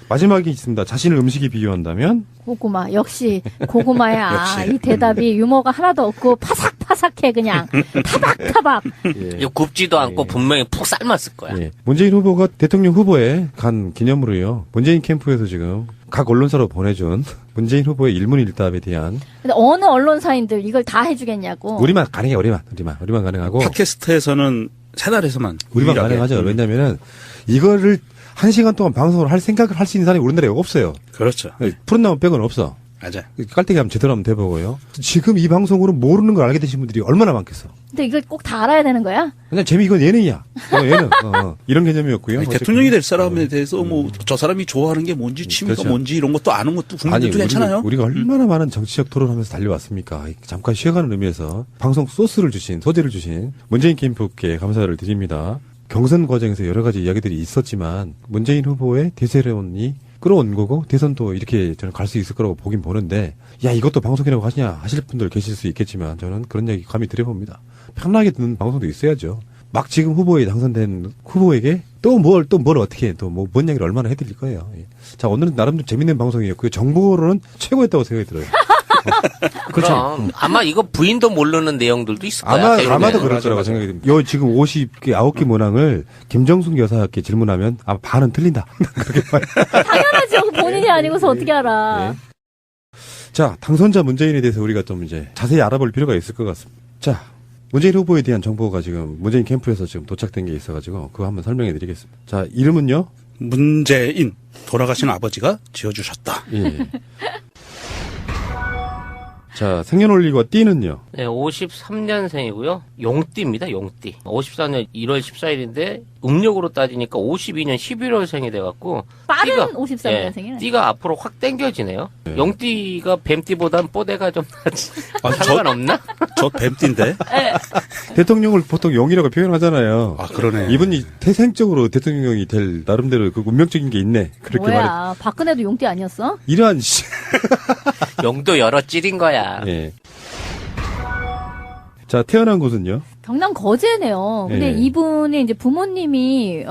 마지막에 있습니다. 자신을 음식에 비유한다면 고구마. 역시 고구마야. 역시. 이 대답이 유머가 하나도 없고 파삭파삭해 그냥. 타박타박. 예. 이거 굽지도 않고 분명히 푹 삶았을 거야. 예. 문재인 후보가 대통령 후보에 간 기념으로요. 문재인 캠프에서 지금 각 언론사로 보내준 문재인 후보의 일문일답에 대한 근데 어느 언론사인들 이걸 다 해주겠냐고. 우리만 가능해. 우리만 가능하고 팟캐스트에서는 새날에서만 우리만 유일하게. 가능하죠. 왜냐면은 이거를 1시간 동안 방송을 할 생각을 할 수 있는 사람이 우리나라에 없어요. 그렇죠. 푸른 나무 빼고는 없어. 맞아. 깔때기 하면 제대로 하면 돼보고요. 지금 이 방송으로 모르는 걸 알게 되신 분들이 얼마나 많겠어. 근데 이걸 꼭 다 알아야 되는 거야? 그냥 이건 예능이야. 예능. 이런 개념이었고요. 아니, 대통령이 될 사람에 대해서 뭐 저 사람이 좋아하는 게 뭔지 취미가 그렇죠. 뭔지 이런 것도 아는 것도 국민들도 괜찮아요. 우리가 얼마나 많은 정치적 토론하면서 달려왔습니까? 잠깐 쉬어가는 의미에서 방송 소재를 주신 문재인 캠프께 감사를 드립니다. 경선 과정에서 여러 가지 이야기들이 있었지만 문재인 후보의 대세론이 끌어온 거고 대선도 이렇게 저는 갈 수 있을 거라고 보긴 보는데 야 이것도 방송이라고 하시냐 하실 분들 계실 수 있겠지만 저는 그런 얘기 감히 드려봅니다. 편하게 듣는 방송도 있어야죠. 막 지금 후보에 당선된 후보에게 또 뭘 어떻게 해, 또 뭔 얘기를 얼마나 해드릴 거예요. 예. 자 오늘은 나름대로 재밌는 방송이었고요. 정보로는 최고였다고 생각이 들어요. 그럼 아마 이거 부인도 모르는 내용들도 있을 거야. 아마도 그럴 거라고 생각이 듭니다. 요 지금 59개 문항을 김정숙 여사께 질문하면 아마 반은 틀린다. 그렇게 봐요. 당연하죠. 본인이 아니고서 어떻게 알아. 네. 자, 당선자 문재인에 대해서 우리가 좀 이제 자세히 알아볼 필요가 있을 것 같습니다. 자, 문재인 후보에 대한 정보가 지금 문재인 캠프에서 지금 도착된 게 있어가지고 그거 한번 설명해 드리겠습니다. 자, 이름은요? 문재인 돌아가신 아버지가 지어주셨다. 예. 자, 생년월일과 띠는요? 네, 53년생이고요. 용띠입니다, 용띠. 54년 1월 14일인데, 음력으로 따지니까 52년 11월생이 돼갖고. 빠른 띠가, 53년생이네. 띠가 앞으로 확 당겨지네요. 네. 용띠가 뱀띠보단 뽀대가 좀 낫지. 아, 상관없나? 저 뱀띠인데. 대통령을 보통 용이라고 표현하잖아요. 아, 그러네. 이분이 태생적으로 대통령이 될 나름대로 그 운명적인 게 있네. 그렇게 말해. 뭐야. 박근혜도 용띠 아니었어? 이러한 용도 여러 찔인 거야. 예. 자, 태어난 곳은요? 경남 거제네요. 근데 예. 이분이 이제 부모님이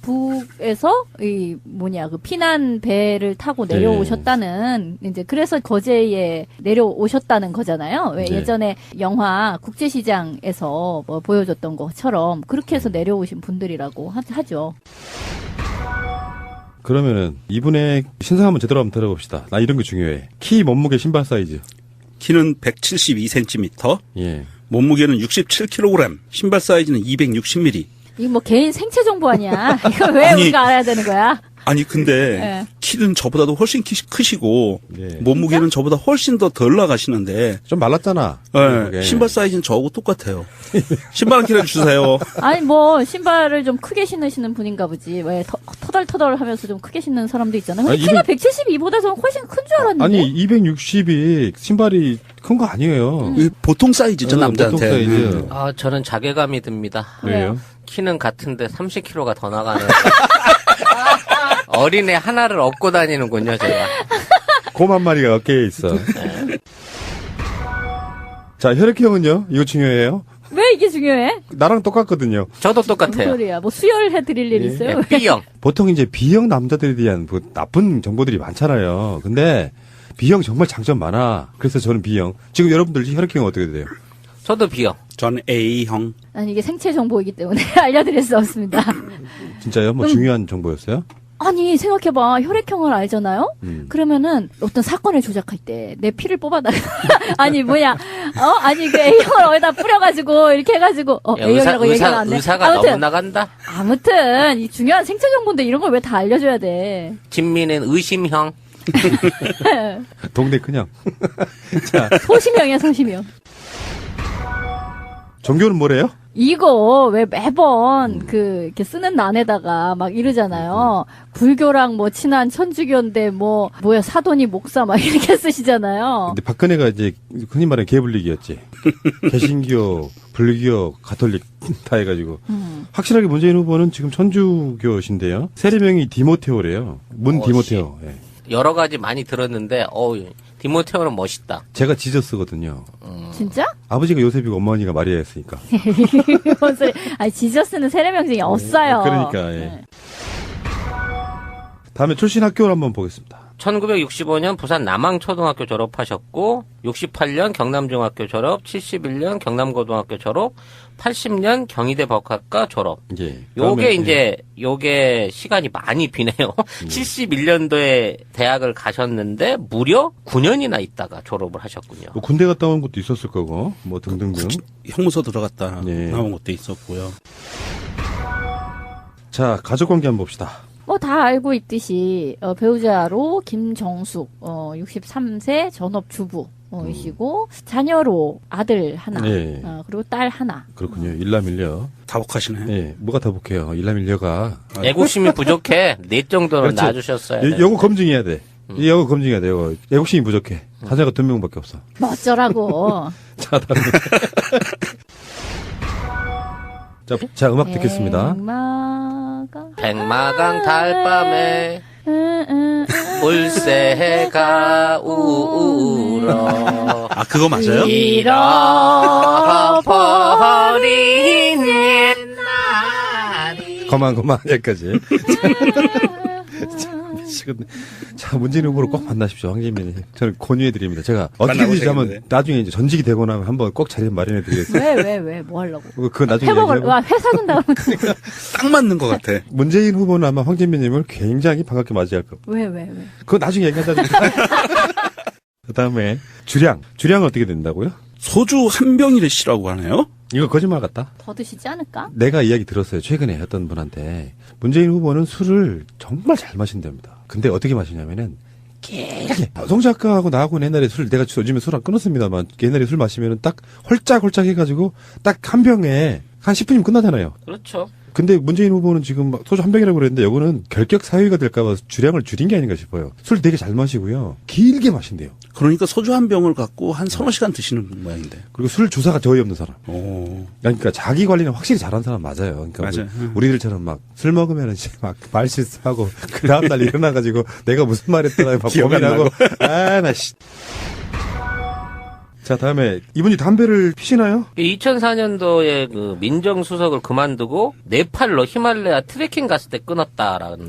북에서 그 피난 배를 타고 내려오셨다는 이제 그래서 거제에 내려오셨다는 거잖아요. 왜 네. 예전에 영화 국제시장에서 뭐 보여줬던 것처럼 그렇게 해서 내려오신 분들이라고 하죠. 그러면은 이분의 신상 한번 제대로 한번 들어봅시다. 나 이런 거 중요해. 키, 몸무게, 신발 사이즈. 키는 172cm, 예. 몸무게는 67kg, 신발 사이즈는 260mm. 이거 뭐 개인 생체 정보 아니야? 이거 왜 아니, 우리가 알아야 되는 거야? 아니 근데 네. 키는 저보다도 훨씬 크시고 예. 몸무게는 저보다 훨씬 더 덜 나가시는데 좀 말랐잖아. 네, 신발 사이즈는 저하고 똑같아요. 신발 한 킬로 주세요. 아니 뭐 신발을 좀 크게 신으시는 분인가 보지. 왜 터덜터덜 하면서 좀 크게 신는 사람도 있잖아요. 근데 아니, 키가 172보다는 훨씬 큰 줄 알았는데. 아니 260이 신발이 큰 거 아니에요. 이게 보통 사이즈죠 남자한테. 보통 사이즈. 아, 저는 자괴감이 듭니다. 왜요? 키는 같은데 30kg가 더 나가는. 어린애 하나를 업고 다니는군요, 제가. 곰 한 마리가 어깨에 있어. 자, 혈액형은요? 이거 중요해요. 왜 이게 중요해? 나랑 똑같거든요. 저도 무슨 똑같아요. 소리야? 뭐 수혈해 드릴 일 있어요? B형. 보통 이제 B형 남자들에 대한 뭐 나쁜 정보들이 많잖아요. 근데 B형 정말 장점 많아. 그래서 저는 B형. 지금 여러분들 혈액형 어떻게 돼요? 저도 B형. 전 A형. 아니 이게 생체 정보이기 때문에 알려드릴 수 없습니다. 진짜요? 뭐 중요한 정보였어요? 아니 생각해봐 혈액형을 알잖아요. 그러면은 어떤 사건을 조작할 때 내 피를 뽑아다가 아니 뭐냐 아니 그 A형을 어디다 뿌려가지고 이렇게 해가지고 야, A형이라고 얘기하면 안 돼. 의사가 너무 나간다. 아무튼 이 중요한 생체 정보인데 이런 걸 왜 다 알려줘야 돼? 진미는 의심형. 동네 그냥. 소심형이야 소심형. 종교는 뭐래요? 이거 왜 매번 이렇게 쓰는 난에다가 막 이러잖아요. 불교랑 뭐 친한 천주교인데 뭐야 사돈이 목사 막 이렇게 쓰시잖아요. 근데 박근혜가 이제 흔히 말하는 개불리기였지. 개신교, 불교, 가톨릭 다 해가지고. 확실하게 문재인 후보는 지금 천주교신데요. 세례명이 디모테오래요. 문 디모테오. 예. 여러 가지 많이 들었는데, 디모테오는 멋있다. 제가 지저스거든요. 진짜? 아버지가 요셉이고 어머니가 마리아였으니까. 뭔 소리? 아니 지저스는 세례명칭이 없어요. 그러니까. 예. 다음에 출신 학교를 한번 보겠습니다. 1965년 부산 남항초등학교 졸업하셨고 68년 경남중학교 졸업, 71년 경남고등학교 졸업, 80년 경희대 법학과 졸업. 예. 요게 시간이 많이 비네요. 71년도에 대학을 가셨는데 무려 9년이나 있다가 졸업을 하셨군요. 뭐 군대 갔다 온 것도 있었을 거고, 뭐 등등등. 형무소 들어갔다 네. 나온 것도 있었고요. 자, 가족관계 한번 봅시다. 뭐 다 알고 있듯이 배우자로 김정숙 63세 전업주부 이시고 자녀로 아들 하나 네. 그리고 딸 하나. 그렇군요. 일남일녀. 다복하시네. 예, 뭐가 다복해요. 일남일녀가. 애국심이 부족해. 넷 정도는 그렇지. 낳아주셨어야 돼. 요거 검증해야 돼. 요거 검증해야 돼. 요거. 애국심이 부족해. 자녀가 2명밖에 없어. 뭐 어쩌라고. 자, 다음에. 자, 음악 듣겠습니다. 백마강 달밤에 물새가 울어. 아 그거 맞아요? 잃어버린 옛날이. 그만, 여기까지. 자, 문재인 후보를 꼭 만나십시오, 황진민님. 저는 권유해드립니다. 제가 어떻게든지 한번 나중에 이제 전직이 되고 나면 한번 꼭 자리 마련해드리겠습니다. 왜, 뭐 하려고. 그거 나중에 회복을, 얘기하고. 회 사준다고. 딱 맞는 것 같아. 문재인 후보는 아마 황진민님을 굉장히 반갑게 맞이할 겁니다. 왜. 그거 나중에 얘기하자. 그 다음에 주량은 어떻게 된다고요? 소주 한 병이시라고 하네요. 이거 거짓말 같다. 더 드시지 않을까? 내가 이야기 들었어요. 최근에 어떤 분한테. 문재인 후보는 술을 정말 잘 마신답니다. 근데 어떻게 마시냐면은 길게. 송 작가하고 나하고는 옛날에 내가 요즘에 술 안 끊었습니다만 옛날에 술 마시면은 딱 홀짝홀짝 해가지고 딱 한 병에 한 10분이면 끝나잖아요. 그렇죠. 근데 문재인 후보는 지금 막 소주 한 병이라고 그랬는데 요거는 결격 사유가 될까봐 주량을 줄인 게 아닌가 싶어요. 술 되게 잘 마시고요. 길게 마신대요. 그러니까 소주 한 병을 갖고 한 서너 시간 드시는 모양인데. 그리고 술 주사가 저희 없는 사람. 오. 그러니까 자기 관리는 확실히 잘하는 사람 맞아요. 그러니까 맞아요. 우리들처럼 막 술 먹으면 이제 막 말 실수하고 그 다음날 일어나가지고 내가 무슨 말 했더라 막 기억 안 고민하고 나고. 나 씨. 자, 다음에 이분이 담배를 피시나요? 2004년도에 그 민정수석을 그만두고 네팔로 히말라야 트레킹 갔을 때 끊었다라고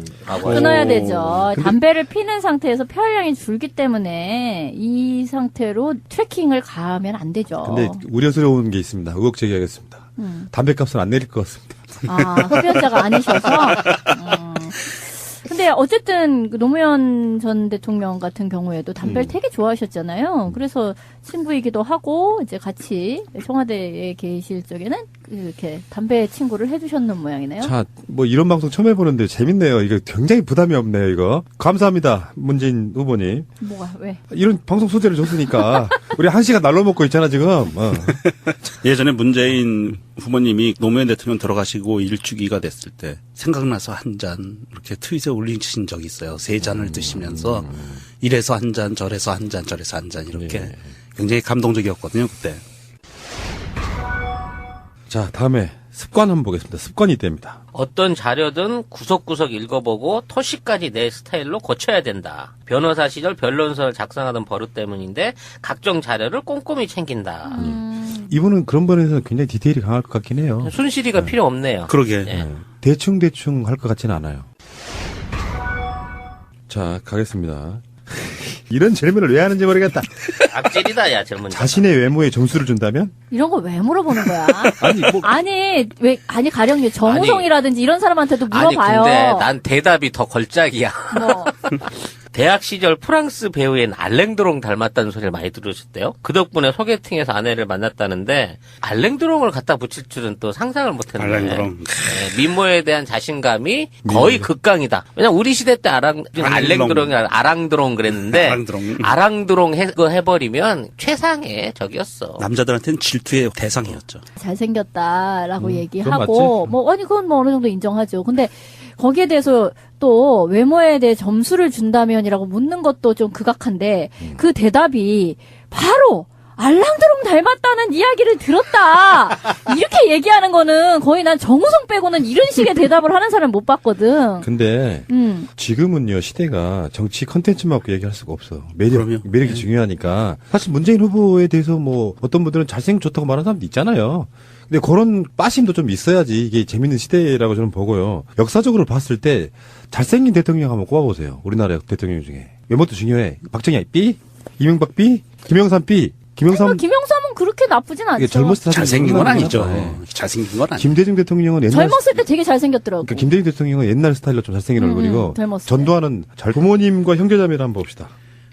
끊어야 하죠. 되죠. 담배를 피는 상태에서 폐활량이 줄기 때문에 이 상태로 트레킹을 가면 안 되죠. 근데 우려스러운 게 있습니다. 의혹 제기하겠습니다. 담배값은 안 내릴 것 같습니다. 흡연자가 아니셔서. 근데 어쨌든 그 노무현 전 대통령 같은 경우에도 담배를 되게 좋아하셨잖아요. 그래서 친구이기도 하고 이제 같이 청와대에 계실 적에는 이렇게 담배 친구를 해주셨는 모양이네요. 자, 뭐 이런 방송 처음 해보는데 재밌네요. 이거 굉장히 부담이 없네요, 이거. 감사합니다, 문재인 후보님. 뭐가 왜? 이런 방송 소재를 줬으니까 우리 1시간 날로 먹고 있잖아, 지금. 예전에 문재인 후보님이 노무현 대통령 들어가시고 일주기가 됐을 때 생각나서 한 잔 이렇게 트윗에 올리신 적이 있어요. 3잔을 드시면서 이래서 한 잔, 저래서 한 잔, 저래서 한 잔 이렇게 예. 굉장히 감동적이었거든요, 그때. 자, 다음에 습관 한번 보겠습니다. 습관이 됩니다. 어떤 자료든 구석구석 읽어보고 토시까지 내 스타일로 고쳐야 된다. 변호사 시절 변론서를 작성하던 버릇 때문인데 각종 자료를 꼼꼼히 챙긴다. 이분은 그런 면에서 굉장히 디테일이 강할 것 같긴 해요. 순실이가 필요 없네요. 그러게. 예. 대충 할 것 같지는 않아요. 자, 가겠습니다. 이런 질문을 왜 하는지 모르겠다. 악질이다, 야, 질문. 자신의 외모에 점수를 준다면? 이런 거 왜 물어보는 거야? 아니, 뭐. 아니 가령 정우성이라든지 이런 사람한테도 물어봐요. 근데 난 대답이 더 걸작이야. 뭐 대학 시절 프랑스 배우인 알랭드롱 닮았다는 소리를 많이 들으셨대요. 그 덕분에 소개팅에서 아내를 만났다는데 알랭드롱을 갖다 붙일 줄은 또 상상을 못했네. 알랭드롱. 네, 미모에 대한 자신감이 거의 극강이다. 왜냐면 우리 시대 때 알랭드롱이 아랑드롱 그랬는데 아랑드롱 해버리면 최상의 적이었어. 남자들한테는 질투의 대상이었죠. 잘생겼다라고 그건 얘기하고 뭐 아니 그건 뭐 어느 정도 인정하죠. 근데 거기에 대해서 또 외모에 대해 점수를 준다면이라고 묻는 것도 좀 극악한데 그 대답이 바로 알랑드롱 닮았다는 이야기를 들었다. 이렇게 얘기하는 거는 거의 난 정우성 빼고는 이런 식의 대답을 하는 사람 못 봤거든. 근데 지금은요, 시대가 정치 컨텐츠만 갖고 얘기할 수가 없어. 그럼요. 매력이 중요하니까. 사실 문재인 후보에 대해서 뭐 어떤 분들은 잘생겨 좋다고 말하는 사람도 있잖아요. 근데 그런 빠심도 좀 있어야지 이게 재밌는 시대라고 저는 보고요. 역사적으로 봤을 때 잘생긴 대통령 한번 꼽아보세요. 우리나라 대통령 중에. 외모도 중요해. 박정희 B, 이명박 B, 김영삼 B. 김영삼은 그렇게 나쁘진 않죠. 이게 젊었을 때 잘생긴 건 아니죠. 네. 잘생긴 건 아니죠. 김대중 대통령은 옛날 젊었을 때 되게 잘생겼더라고. 그러니까 김대중 대통령은 옛날 스타일로 좀 잘생긴 얼굴이고 젊었을 때. 전두환은 부모님과 형제자매를 한번 봅시다.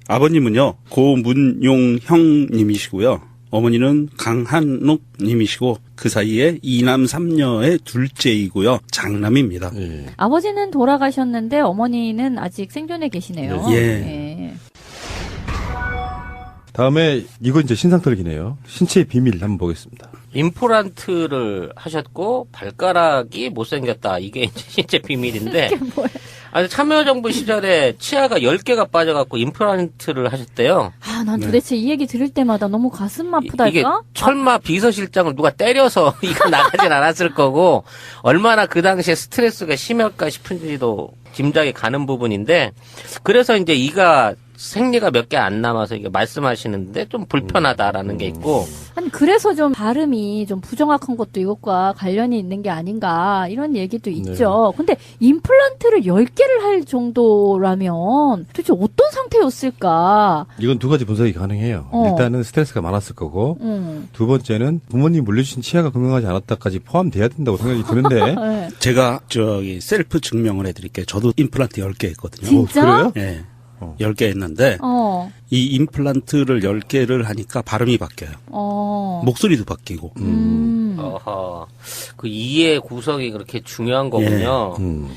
아버님은요, 고문용 형님이시고요. 어머니는 강한옥 님이시고 그 사이에 2남 3녀의 둘째이고요. 장남입니다. 예. 아버지는 돌아가셨는데 어머니는 아직 생존해 계시네요. 예. 예. 다음에 이거 이제 신상털기네요. 신체의 비밀 한번 보겠습니다. 임플란트를 하셨고 발가락이 못생겼다. 이게 이제 실제 비밀인데. 이게 뭐야? 아니 참여정부 시절에 치아가 10개가 빠져갖고 임플란트를 하셨대요. 아, 난 도대체 이 얘기 들을 때마다 너무 가슴 아프달까? 이게 철마 비서실장을 누가 때려서 이가 나가진 않았을 거고 얼마나 그 당시에 스트레스가 심할까 싶은지도 짐작이 가는 부분인데 그래서 이제 이가 생리가 몇 개 안 남아서 이게 말씀하시는데 좀 불편하다라는 게 있고 아니, 그래서 좀 발음이 좀 부정확한 것도 이것과 관련이 있는 게 아닌가, 이런 얘기도 있죠. 근데 임플란트를 10개를 할 정도라면 도대체 어떤 상태였을까? 이건 두 가지 분석이 가능해요. 일단은 스트레스가 많았을 거고 두 번째는 부모님 물려주신 치아가 건강하지 않았다까지 포함돼야 된다고 생각이 드는데 네. 제가 셀프 증명을 해드릴게요. 저도 임플란트 10개 했거든요. 진짜? 그래요? 예. 10개 했는데 이 임플란트를 10개를 하니까 발음이 바뀌어요. 목소리도 바뀌고. 어허, 그 이의 구성이 그렇게 중요한 거군요. 음.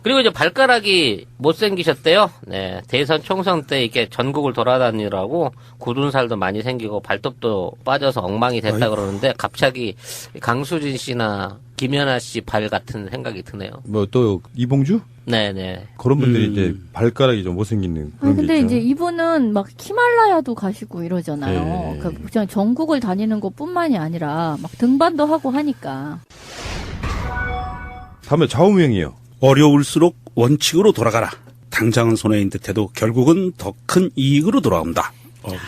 그리고 이제 발가락이 못생기셨대요. 네. 대선 총선 때 이렇게 전국을 돌아다니느라고 굳은 살도 많이 생기고 발톱도 빠져서 엉망이 됐다 그러는데 갑자기 강수진 씨나 김연아 씨 발 같은 생각이 드네요. 뭐 또 이봉주? 네네. 그런 분들이 이제 발가락이 좀 못생기는 그런 근데 게 있죠. 이제 이분은 막 히말라야도 가시고 이러잖아요. 네. 그러니까 그냥 전국을 다니는 것뿐만이 아니라 막 등반도 하고 하니까. 다음에 좌우명이요. 어려울수록 원칙으로 돌아가라. 당장은 손해인 듯해도 결국은 더 큰 이익으로 돌아온다.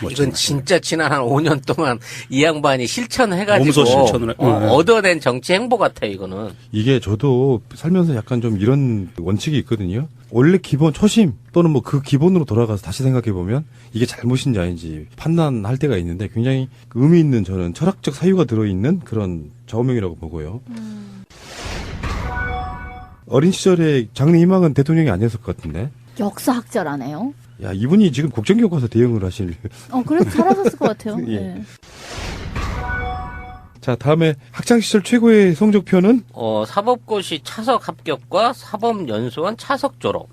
이건 진짜 지난 한 5년 동안 이 양반이 실천해가지고 몸소 실천을 해. 얻어낸 정치 행보 같아요. 이거는. 이게 저도 살면서 약간 좀 이런 원칙이 있거든요. 원래 기본 초심 또는 뭐 그 기본으로 돌아가서 다시 생각해 보면 이게 잘못인지 아닌지 판단할 때가 있는데 굉장히 의미 있는 저는 철학적 사유가 들어있는 그런 좌우명이라고 보고요. 어린 시절에 장래 희망은 대통령이 아니었을 것 같은데. 역사학자라네요. 야, 이분이 지금 국정교과서 대응을 하실. 그래도 잘하셨을 것 같아요. 예. 네. 자, 다음에 학창시절 최고의 성적표는? 사법고시 차석 합격과 사법연수원 차석 졸업.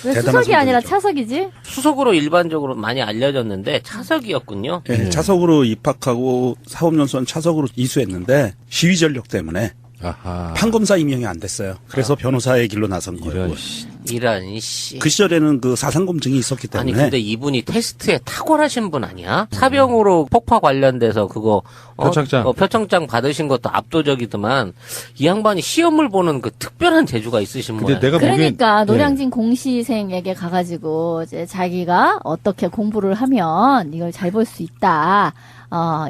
왜 대단한 수석이 아니라 성적이죠. 차석이지? 수석으로 일반적으로 많이 알려졌는데 차석이었군요. 예, 차석으로 입학하고 사법연수원 차석으로 이수했는데 시위 전력 때문에 아하. 판검사 임명이 안 됐어요. 그래서 변호사의 길로 나선 거예요. 이런, 이런 씨. 그 시절에는 그 사상검증이 있었기 아니 때문에 근데 이분이 테스트에 탁월하신 분 아니야? 사병으로 폭파 관련돼서 그거 표창장. 표창장 받으신 것도 압도적이더만 이 양반이 시험을 보는 그 특별한 재주가 있으신 근데 모양. 내가 그러니까 보기엔, 노량진 공시생에게 가가지고 이제 자기가 어떻게 공부를 하면 이걸 잘 볼 수 있다.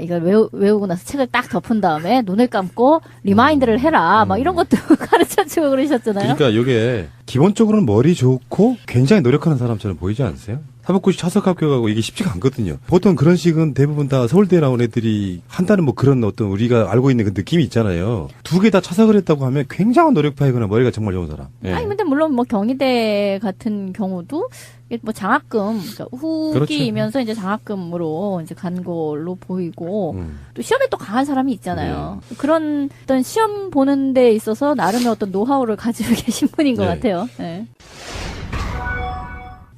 이걸 외우고 나서 책을 딱 덮은 다음에 눈을 감고 리마인드를 해라. 막 이런 것도 가르쳐주고 그러셨잖아요. 그러니까 이게 기본적으로는 머리 좋고 굉장히 노력하는 사람처럼 보이지 않으세요? 사법고시 차석 합격하고 이게 쉽지가 않거든요. 보통 그런 식은 대부분 다 서울대 나온 애들이 한다는 뭐 그런 어떤 우리가 알고 있는 그 느낌이 있잖아요. 두 개 다 차석을 했다고 하면 굉장한 노력파이거나 머리가 정말 좋은 사람. 예. 아니 근데 물론 뭐 경희대 같은 경우도 이게 뭐 장학금, 그러니까 후기이면서 이제 장학금으로 이제 간 걸로 보이고 또 시험에 또 강한 사람이 있잖아요. 그런 어떤 시험 보는 데 있어서 나름의 어떤 노하우를 가지고 계신 분인 것 네. 같아요. 네.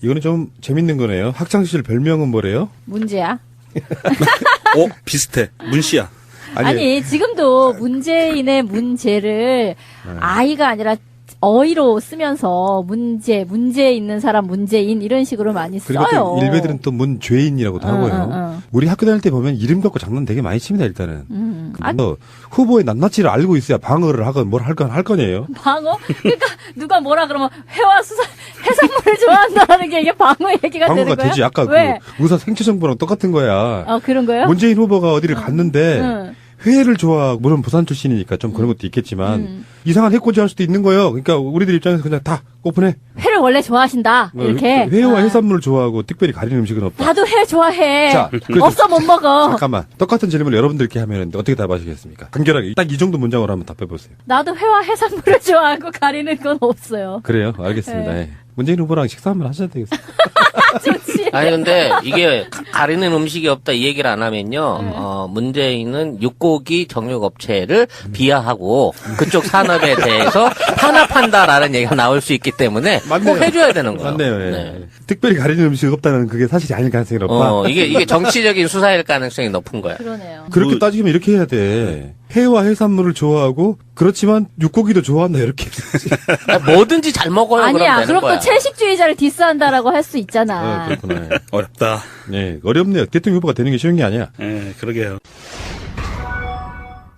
이거는 좀 재밌는 거네요. 학창시절 별명은 뭐래요? 문제야. 비슷해. 문씨야. 아니 지금도 문재인의 문제를 네. 아이가 아니라 어휘로 쓰면서 문제 있는 사람 문재인 이런 식으로 많이 그리고 써요. 또 일베들은 또 문죄인이라고도 하고요. 우리 학교 다닐 때 보면 이름 갖고 장난 되게 많이 칩니다, 일단은. 뭐 후보의 낱낱이를 알고 있어야 방어를 하건 뭘 할 거네요. 방어? 그러니까 누가 뭐라 그러면 회화 수사 해산물을 좋아한다는 게 이게 방어 얘기가 되는 방어가 거야? 되지. 아까 왜? 그 의사 생체 정보랑 똑같은 거야. 그런 거요? 문재인 후보가 어디를 갔는데 응. 회를 좋아하고 물론 부산 출신이니까 좀 그런 것도 있겠지만 이상한 해코지 할 수도 있는 거예요. 그러니까 우리들 입장에서 그냥 다 오픈해. 회를 원래 좋아하신다. 이렇게. 회와 해산물을 좋아하고 특별히 가리는 음식은 없다. 나도 회 좋아해. 자, 그래도- 없어 못 먹어. 잠깐만. 똑같은 질문을 여러분들께 하면 어떻게 답하시겠습니까? 간결하게 딱 이 정도 문장으로 한번 답해보세요. 나도 회와 해산물을 좋아하고 가리는 건 없어요. 그래요? 알겠습니다. 네. 예. 문재인 후보랑 식사 한번 하셔야 되겠어요. 좋지. 아니 근데 이게 가리는 음식이 없다 이 얘기를 안 하면요. 문재인은 육고기 정육업체를 비하하고 그쪽 산업에 대해서 탄압한다라는 얘기가 나올 수 있기 때문에 맞네요. 꼭 해줘야 되는 거예요. 맞네요. 예. 네. 특별히 가리는 음식이 없다는 그게 사실이 아닐 가능성이 높아. 이게 정치적인 수사일 가능성이 높은 거야. 그러네요. 그렇게 따지면 이렇게 해야 돼. 회와 해산물을 좋아하고 그렇지만 육고기도 좋아한다 이렇게. 뭐든지 잘 먹어요. 아니야. 그럼 되는 그럼 거야. 또 채식주의자를 디스한다라고 할 수 있잖아. 그렇구나. 어렵다. 네, 어렵네요. 대통령 후보가 되는 게 쉬운 게 아니야. 예, 그러게요.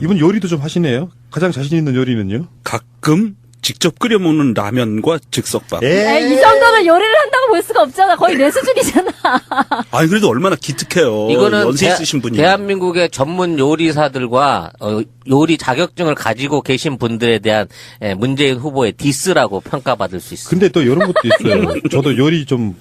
이분 요리도 좀 하시네요. 가장 자신 있는 요리는요? 가끔 직접 끓여 먹는 라면과 즉석밥. 에이, 이 정도는 요리를 한다고 볼 수가 없잖아. 거의 내 수준이잖아. 아니 그래도 얼마나 기특해요. 이거는 연세 있으신 분이. 대한민국의 전문 요리사들과 요리 자격증을 가지고 계신 분들에 대한 문재인 후보의 디스라고 평가받을 수 있습니다. 근데 또 이런 것도 있어요. 저도 요리 좀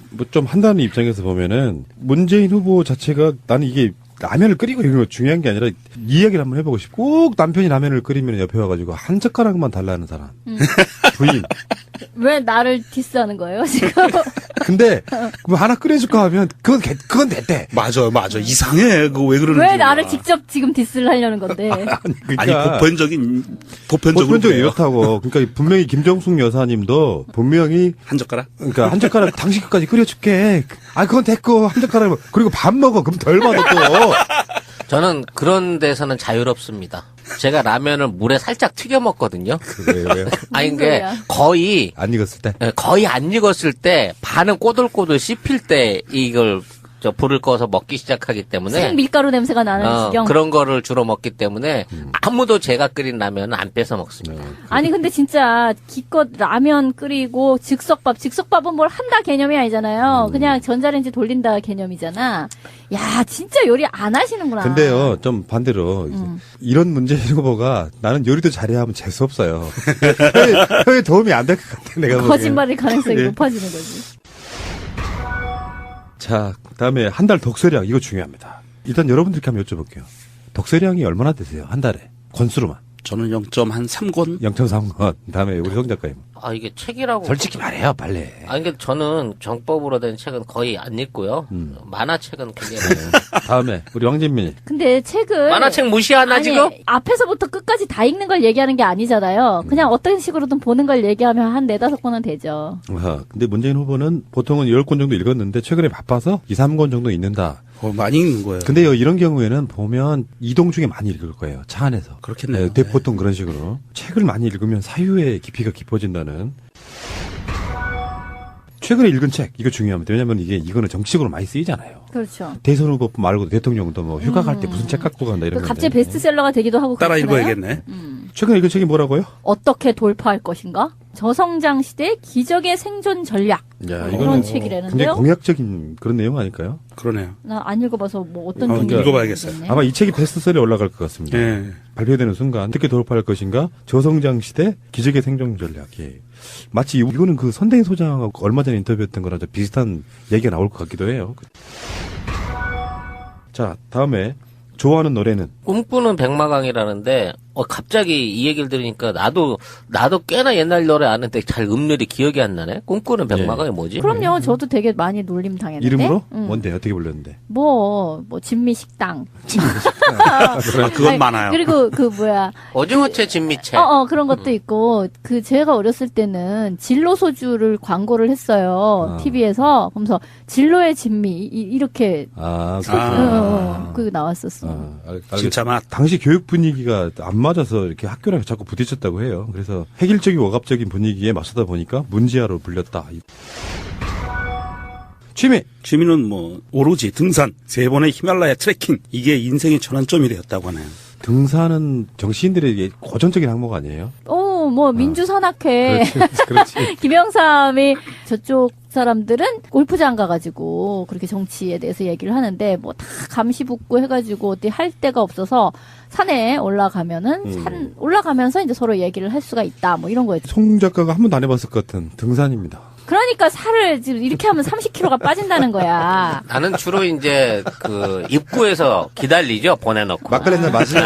한다는 입장에서 보면은 문재인 후보 자체가 나는 이게 라면을 끓이고 이런 거 중요한 게 아니라 이야기를 한번 해보고 싶고 꼭 남편이 라면을 끓이면 옆에 와가지고 한 젓가락만 달라는 사람. 부인. 왜 나를 디스하는 거예요, 지금? 근데 뭐 하나 끓여줄까 하면 그건 됐대. 맞아. 이상해. 그거 왜 그러는지. 왜 나를 직접 지금 디스를 하려는 건데? 아니 보편적으로 이렇다고. 그러니까 분명히 김정숙 여사님도 분명히 한 젓가락? 그러니까 한 젓가락 당신 것까지 끓여줄게. 그건 됐고 한 젓가락 그리고 밥 먹어. 그럼 덜 받아 또. 저는 그런 데서는 자유롭습니다. 제가 라면을 물에 살짝 튀겨 먹거든요. 왜요? 아니, 무슨 이게 소리야? 거의 안 익었을 때. 거의 안 익었을 때 반은 꼬들꼬들 씹힐 때 이걸 불을 꺼서 먹기 시작하기 때문에 생밀가루 냄새가 나는 지경. 그런 거를 주로 먹기 때문에 아무도 제가 끓인 라면은 안 뺏어 먹습니다. 아니 근데 진짜 기껏 라면 끓이고 즉석밥은 뭘 한다 개념이 아니잖아요. 그냥 전자레인지 돌린다 개념이잖아. 야 진짜 요리 안 하시는구나. 근데요, 좀 반대로 이런 문재인 후보가 나는 요리도 잘해야 하면 재수 없어요. 혀에 도움이 안 될 것 같아 내가 보기엔. 거짓말일 가능성이 예. 높아지는 거지. 자, 그다음에 한 달 독서량 이거 중요합니다. 일단 여러분들께 한번 여쭤볼게요. 독서량이 얼마나 되세요? 한 달에 권수로만. 저는 0.3권. 0.3권. 다음에 우리 성 작가님. 이게 책이라고. 솔직히 말해요, 빨리. 그러니까 저는 정법으로 된 책은 거의 안 읽고요. 만화책은 굉장히 많아요. 다음에 우리 왕진민이. 근데 책을 만화책 무시하나 아니, 지금? 앞에서부터 끝까지 다 읽는 걸 얘기하는 게 아니잖아요. 그냥 어떤 식으로든 보는 걸 얘기하면 한 4-5권은 되죠. 근데 문재인 후보는 보통은 10권 정도 읽었는데 최근에 바빠서 2-3권 정도 읽는다. 많이 읽는 거예요. 근데요, 이런 경우에는 보면 이동 중에 많이 읽을 거예요. 차 안에서. 그렇겠네요. 네, 보통 그런 식으로. 책을 많이 읽으면 사유의 깊이가 깊어진다는. 최근에 읽은 책, 이거 중요합니다. 왜냐면 이거는 정치적으로 많이 쓰이잖아요. 그렇죠. 대선 후보 말고도 대통령도 뭐 휴가 갈 때 무슨 책 갖고 간다 이런 거. 갑자기 베스트셀러가 되기도 하고 따라 그렇잖아요. 읽어야겠네. 최근에 읽은 책이 뭐라고요? 어떻게 돌파할 것인가? 저성장 시대 기적의 생존 전략. 야, 그런 이거는 책이라는데요. 굉장히 공약적인 그런 내용 아닐까요? 그러네요. 나 안 읽어봐서 뭐 어떤 그러니까 종류인지 읽어봐야겠어요. 모르겠네. 아마 이 책이 베스트셀러에 올라갈 것 같습니다. 네. 발표되는 순간 어떻게 돌파할 것인가? 저성장 시대 기적의 생존 전략. 예. 마치 이거는 그 선대인 소장하고 얼마 전에 인터뷰했던 거랑 좀 비슷한 얘기가 나올 것 같기도 해요. 자, 다음에 좋아하는 노래는? 꿈꾸는 백마강이라는데 갑자기 이 얘기를 들으니까 나도 꽤나 옛날 노래 아는데 잘 음률이 기억이 안 나네. 꿈꾸는 백마강이 뭐지? 그럼요. 저도 되게 많이 놀림 당했는데. 이름으로? 뭔데? 어떻게 불렀는데? 뭐 진미식당. 그건 아니, 많아요. 그리고 오징어채 진미채. 그런 것도 있고 제가 어렸을 때는 진로 소주를 광고를 했어요. TV에서. 그러면서 진로의 진미 이렇게 그거 나왔었어. 진짜 맛. 당시 교육 분위기가 안 맞아서 이렇게 학교랑 자꾸 부딪혔다고 해요. 그래서 획일적이고 억압적인 분위기에 맞서다 보니까 문지아로 불렸다. 취미는 뭐 오로지 등산, 3번의 히말라야 트레킹, 이게 인생의 전환점이 되었다고 하네요. 등산은 정치인들에게 고전적인 항목 아니에요? 뭐 민주산악회. 그렇지. 김영삼이 저쪽 사람들은 골프장 가가지고 그렇게 정치에 대해서 얘기를 하는데 뭐 다 감시 붙고 해가지고 어디 할 데가 없어서 산에 올라가면은 산 올라가면서 이제 서로 얘기를 할 수가 있다 뭐 이런 거였죠. 송 작가가 한 번도 안 해봤을 것 같은 등산입니다. 그러니까 살을 지금 이렇게 하면 30kg가 빠진다는 거야. 나는 주로 이제 입구에서 기다리죠. 보내놓고. 막걸리나 마시는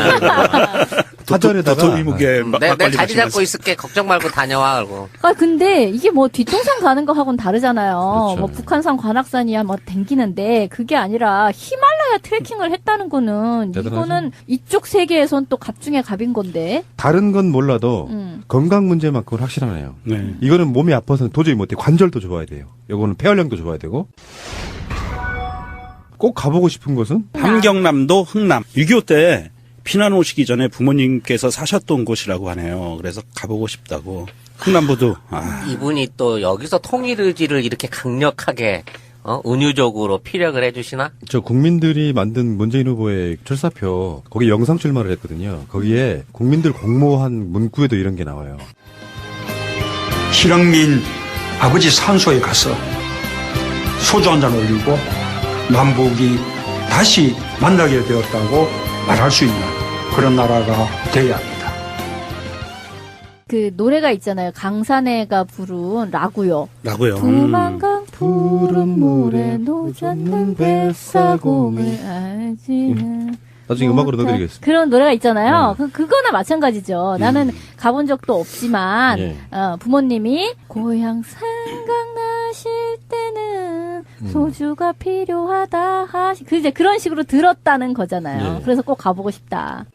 사전에다가 도토리묵에 내가 자리 잡고 있을게. 걱정 말고 다녀와. 그러고. 근데 이게 뭐 뒷동산 가는 거하고는 다르잖아요. 그렇죠. 뭐 북한산 관악산이야 뭐 댕기는데 그게 아니라 히말라야 트레킹을 했다는 거는 대단하죠. 이거는 이쪽 세계에선 또 갑 중에 갑인 건데. 다른 건 몰라도 건강 문제만큼은 확실하네요. 네. 이거는 몸이 아파서는 도저히 못해. 관절도 좋아야 돼요. 요거는 폐활량도 좋아야 되고. 꼭 가보고 싶은 곳은? 함경남도 흥남. 6.25 때 피난 오시기 전에 부모님께서 사셨던 곳이라고 하네요. 그래서 가보고 싶다고. 흥남부두. 이분이 또 여기서 통일 의지를 이렇게 강력하게 은유적으로 피력을 해주시나? 저 국민들이 만든 문재인 후보의 출사표 거기 영상 출마를 했거든요. 거기에 국민들 공모한 문구에도 이런 게 나와요. 실흥민 아버지 산소에 가서 소주 한 잔 올리고 남북이 다시 만나게 되었다고 말할 수 있는 그런 나라가 되어야 합니다. 그 노래가 있잖아요. 강산해가 부른 라구요. 라고요. 두만강 푸른 물에 노젓는 뱃사공을 알지는 나중에 음악으로 넣어드리겠습니다. 그런 노래가 있잖아요. 그거나 마찬가지죠. 나는 가본 적도 없지만 예. 부모님이 고향 생각나실 때는 소주가 필요하다 이제 그런 식으로 들었다는 거잖아요. 예. 그래서 꼭 가보고 싶다.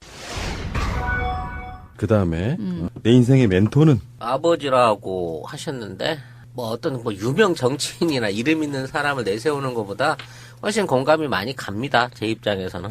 그 다음에 내 인생의 멘토는? 아버지라고 하셨는데 뭐 어떤 유명 정치인이나 이름 있는 사람을 내세우는 것보다 훨씬 공감이 많이 갑니다. 제 입장에서는.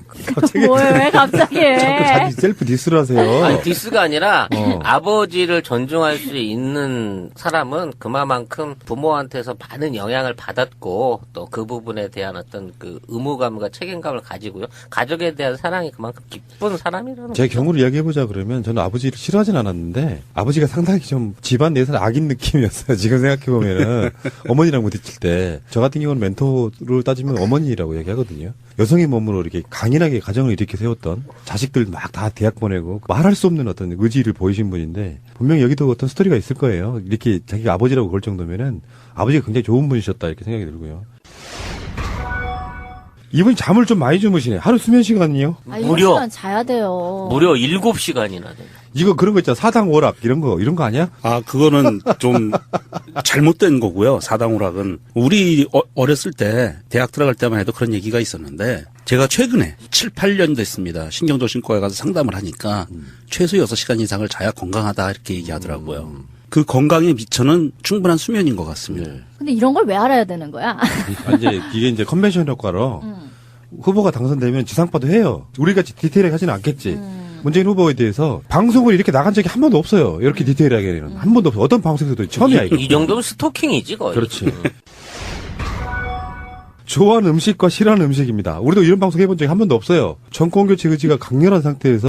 왜 갑자기 자기 셀프 디스를 하세요. 아니, 디스가 아니라 아버지를 존중할 수 있는 사람은 그만큼 부모한테서 많은 영향을 받았고 또 그 부분에 대한 어떤 그 의무감과 책임감을 가지고요. 가족에 대한 사랑이 그만큼 깊은 사람이라는 제 거죠. 경우를 이야기해보자 그러면 저는 아버지를 싫어하진 않았는데 아버지가 상당히 좀 집안 내에서는 악인 느낌이었어요. 지금 생각해보면은 어머니랑 부딪힐 때 저 같은 경우는 멘토를 따지면 어머니라고 얘기하거든요. 여성의 몸으로 이렇게 강인하게 가정을 이렇게 세웠던 자식들 막 다 대학 보내고 말할 수 없는 어떤 의지를 보이신 분인데 분명히 여기도 어떤 스토리가 있을 거예요. 이렇게 자기가 아버지라고 그럴 정도면은 아버지가 굉장히 좋은 분이셨다 이렇게 생각이 들고요. 이분이 잠을 좀 많이 주무시네. 하루 수면 시간이요? 아, 무려. 7시간 자야 돼요. 무려 7시간이나 돼요. 이거 그런 거 있잖아. 사당 오락 이런 거 아니야? 아, 그거는 좀 잘못된 거고요. 사당오락은. 우리 어렸을 때 대학 들어갈 때만 해도 그런 얘기가 있었는데 제가 최근에 7, 8년 됐습니다. 신경정신과에 가서 상담을 하니까 최소 6시간 이상을 자야 건강하다 이렇게 얘기하더라고요. 그 건강의 미천은 충분한 수면인 것 같습니다. 근데 이런 걸 왜 알아야 되는 거야? 이게 이제 컨벤션 효과로 후보가 당선되면 지상파도 해요. 우리같이 디테일하게 하지는 않겠지. 문재인 후보에 대해서 방송을 이렇게 나간 적이 한 번도 없어요. 이렇게 디테일하게는. 한 번도 없어. 어떤 방송에서도 처음이야, 이거. 이 정도면 스토킹이지 거의. 그렇지. 좋아하는 음식과 싫어하는 음식입니다. 우리도 이런 방송 해본 적이 한 번도 없어요. 정권 교체 의지가 강렬한 상태에서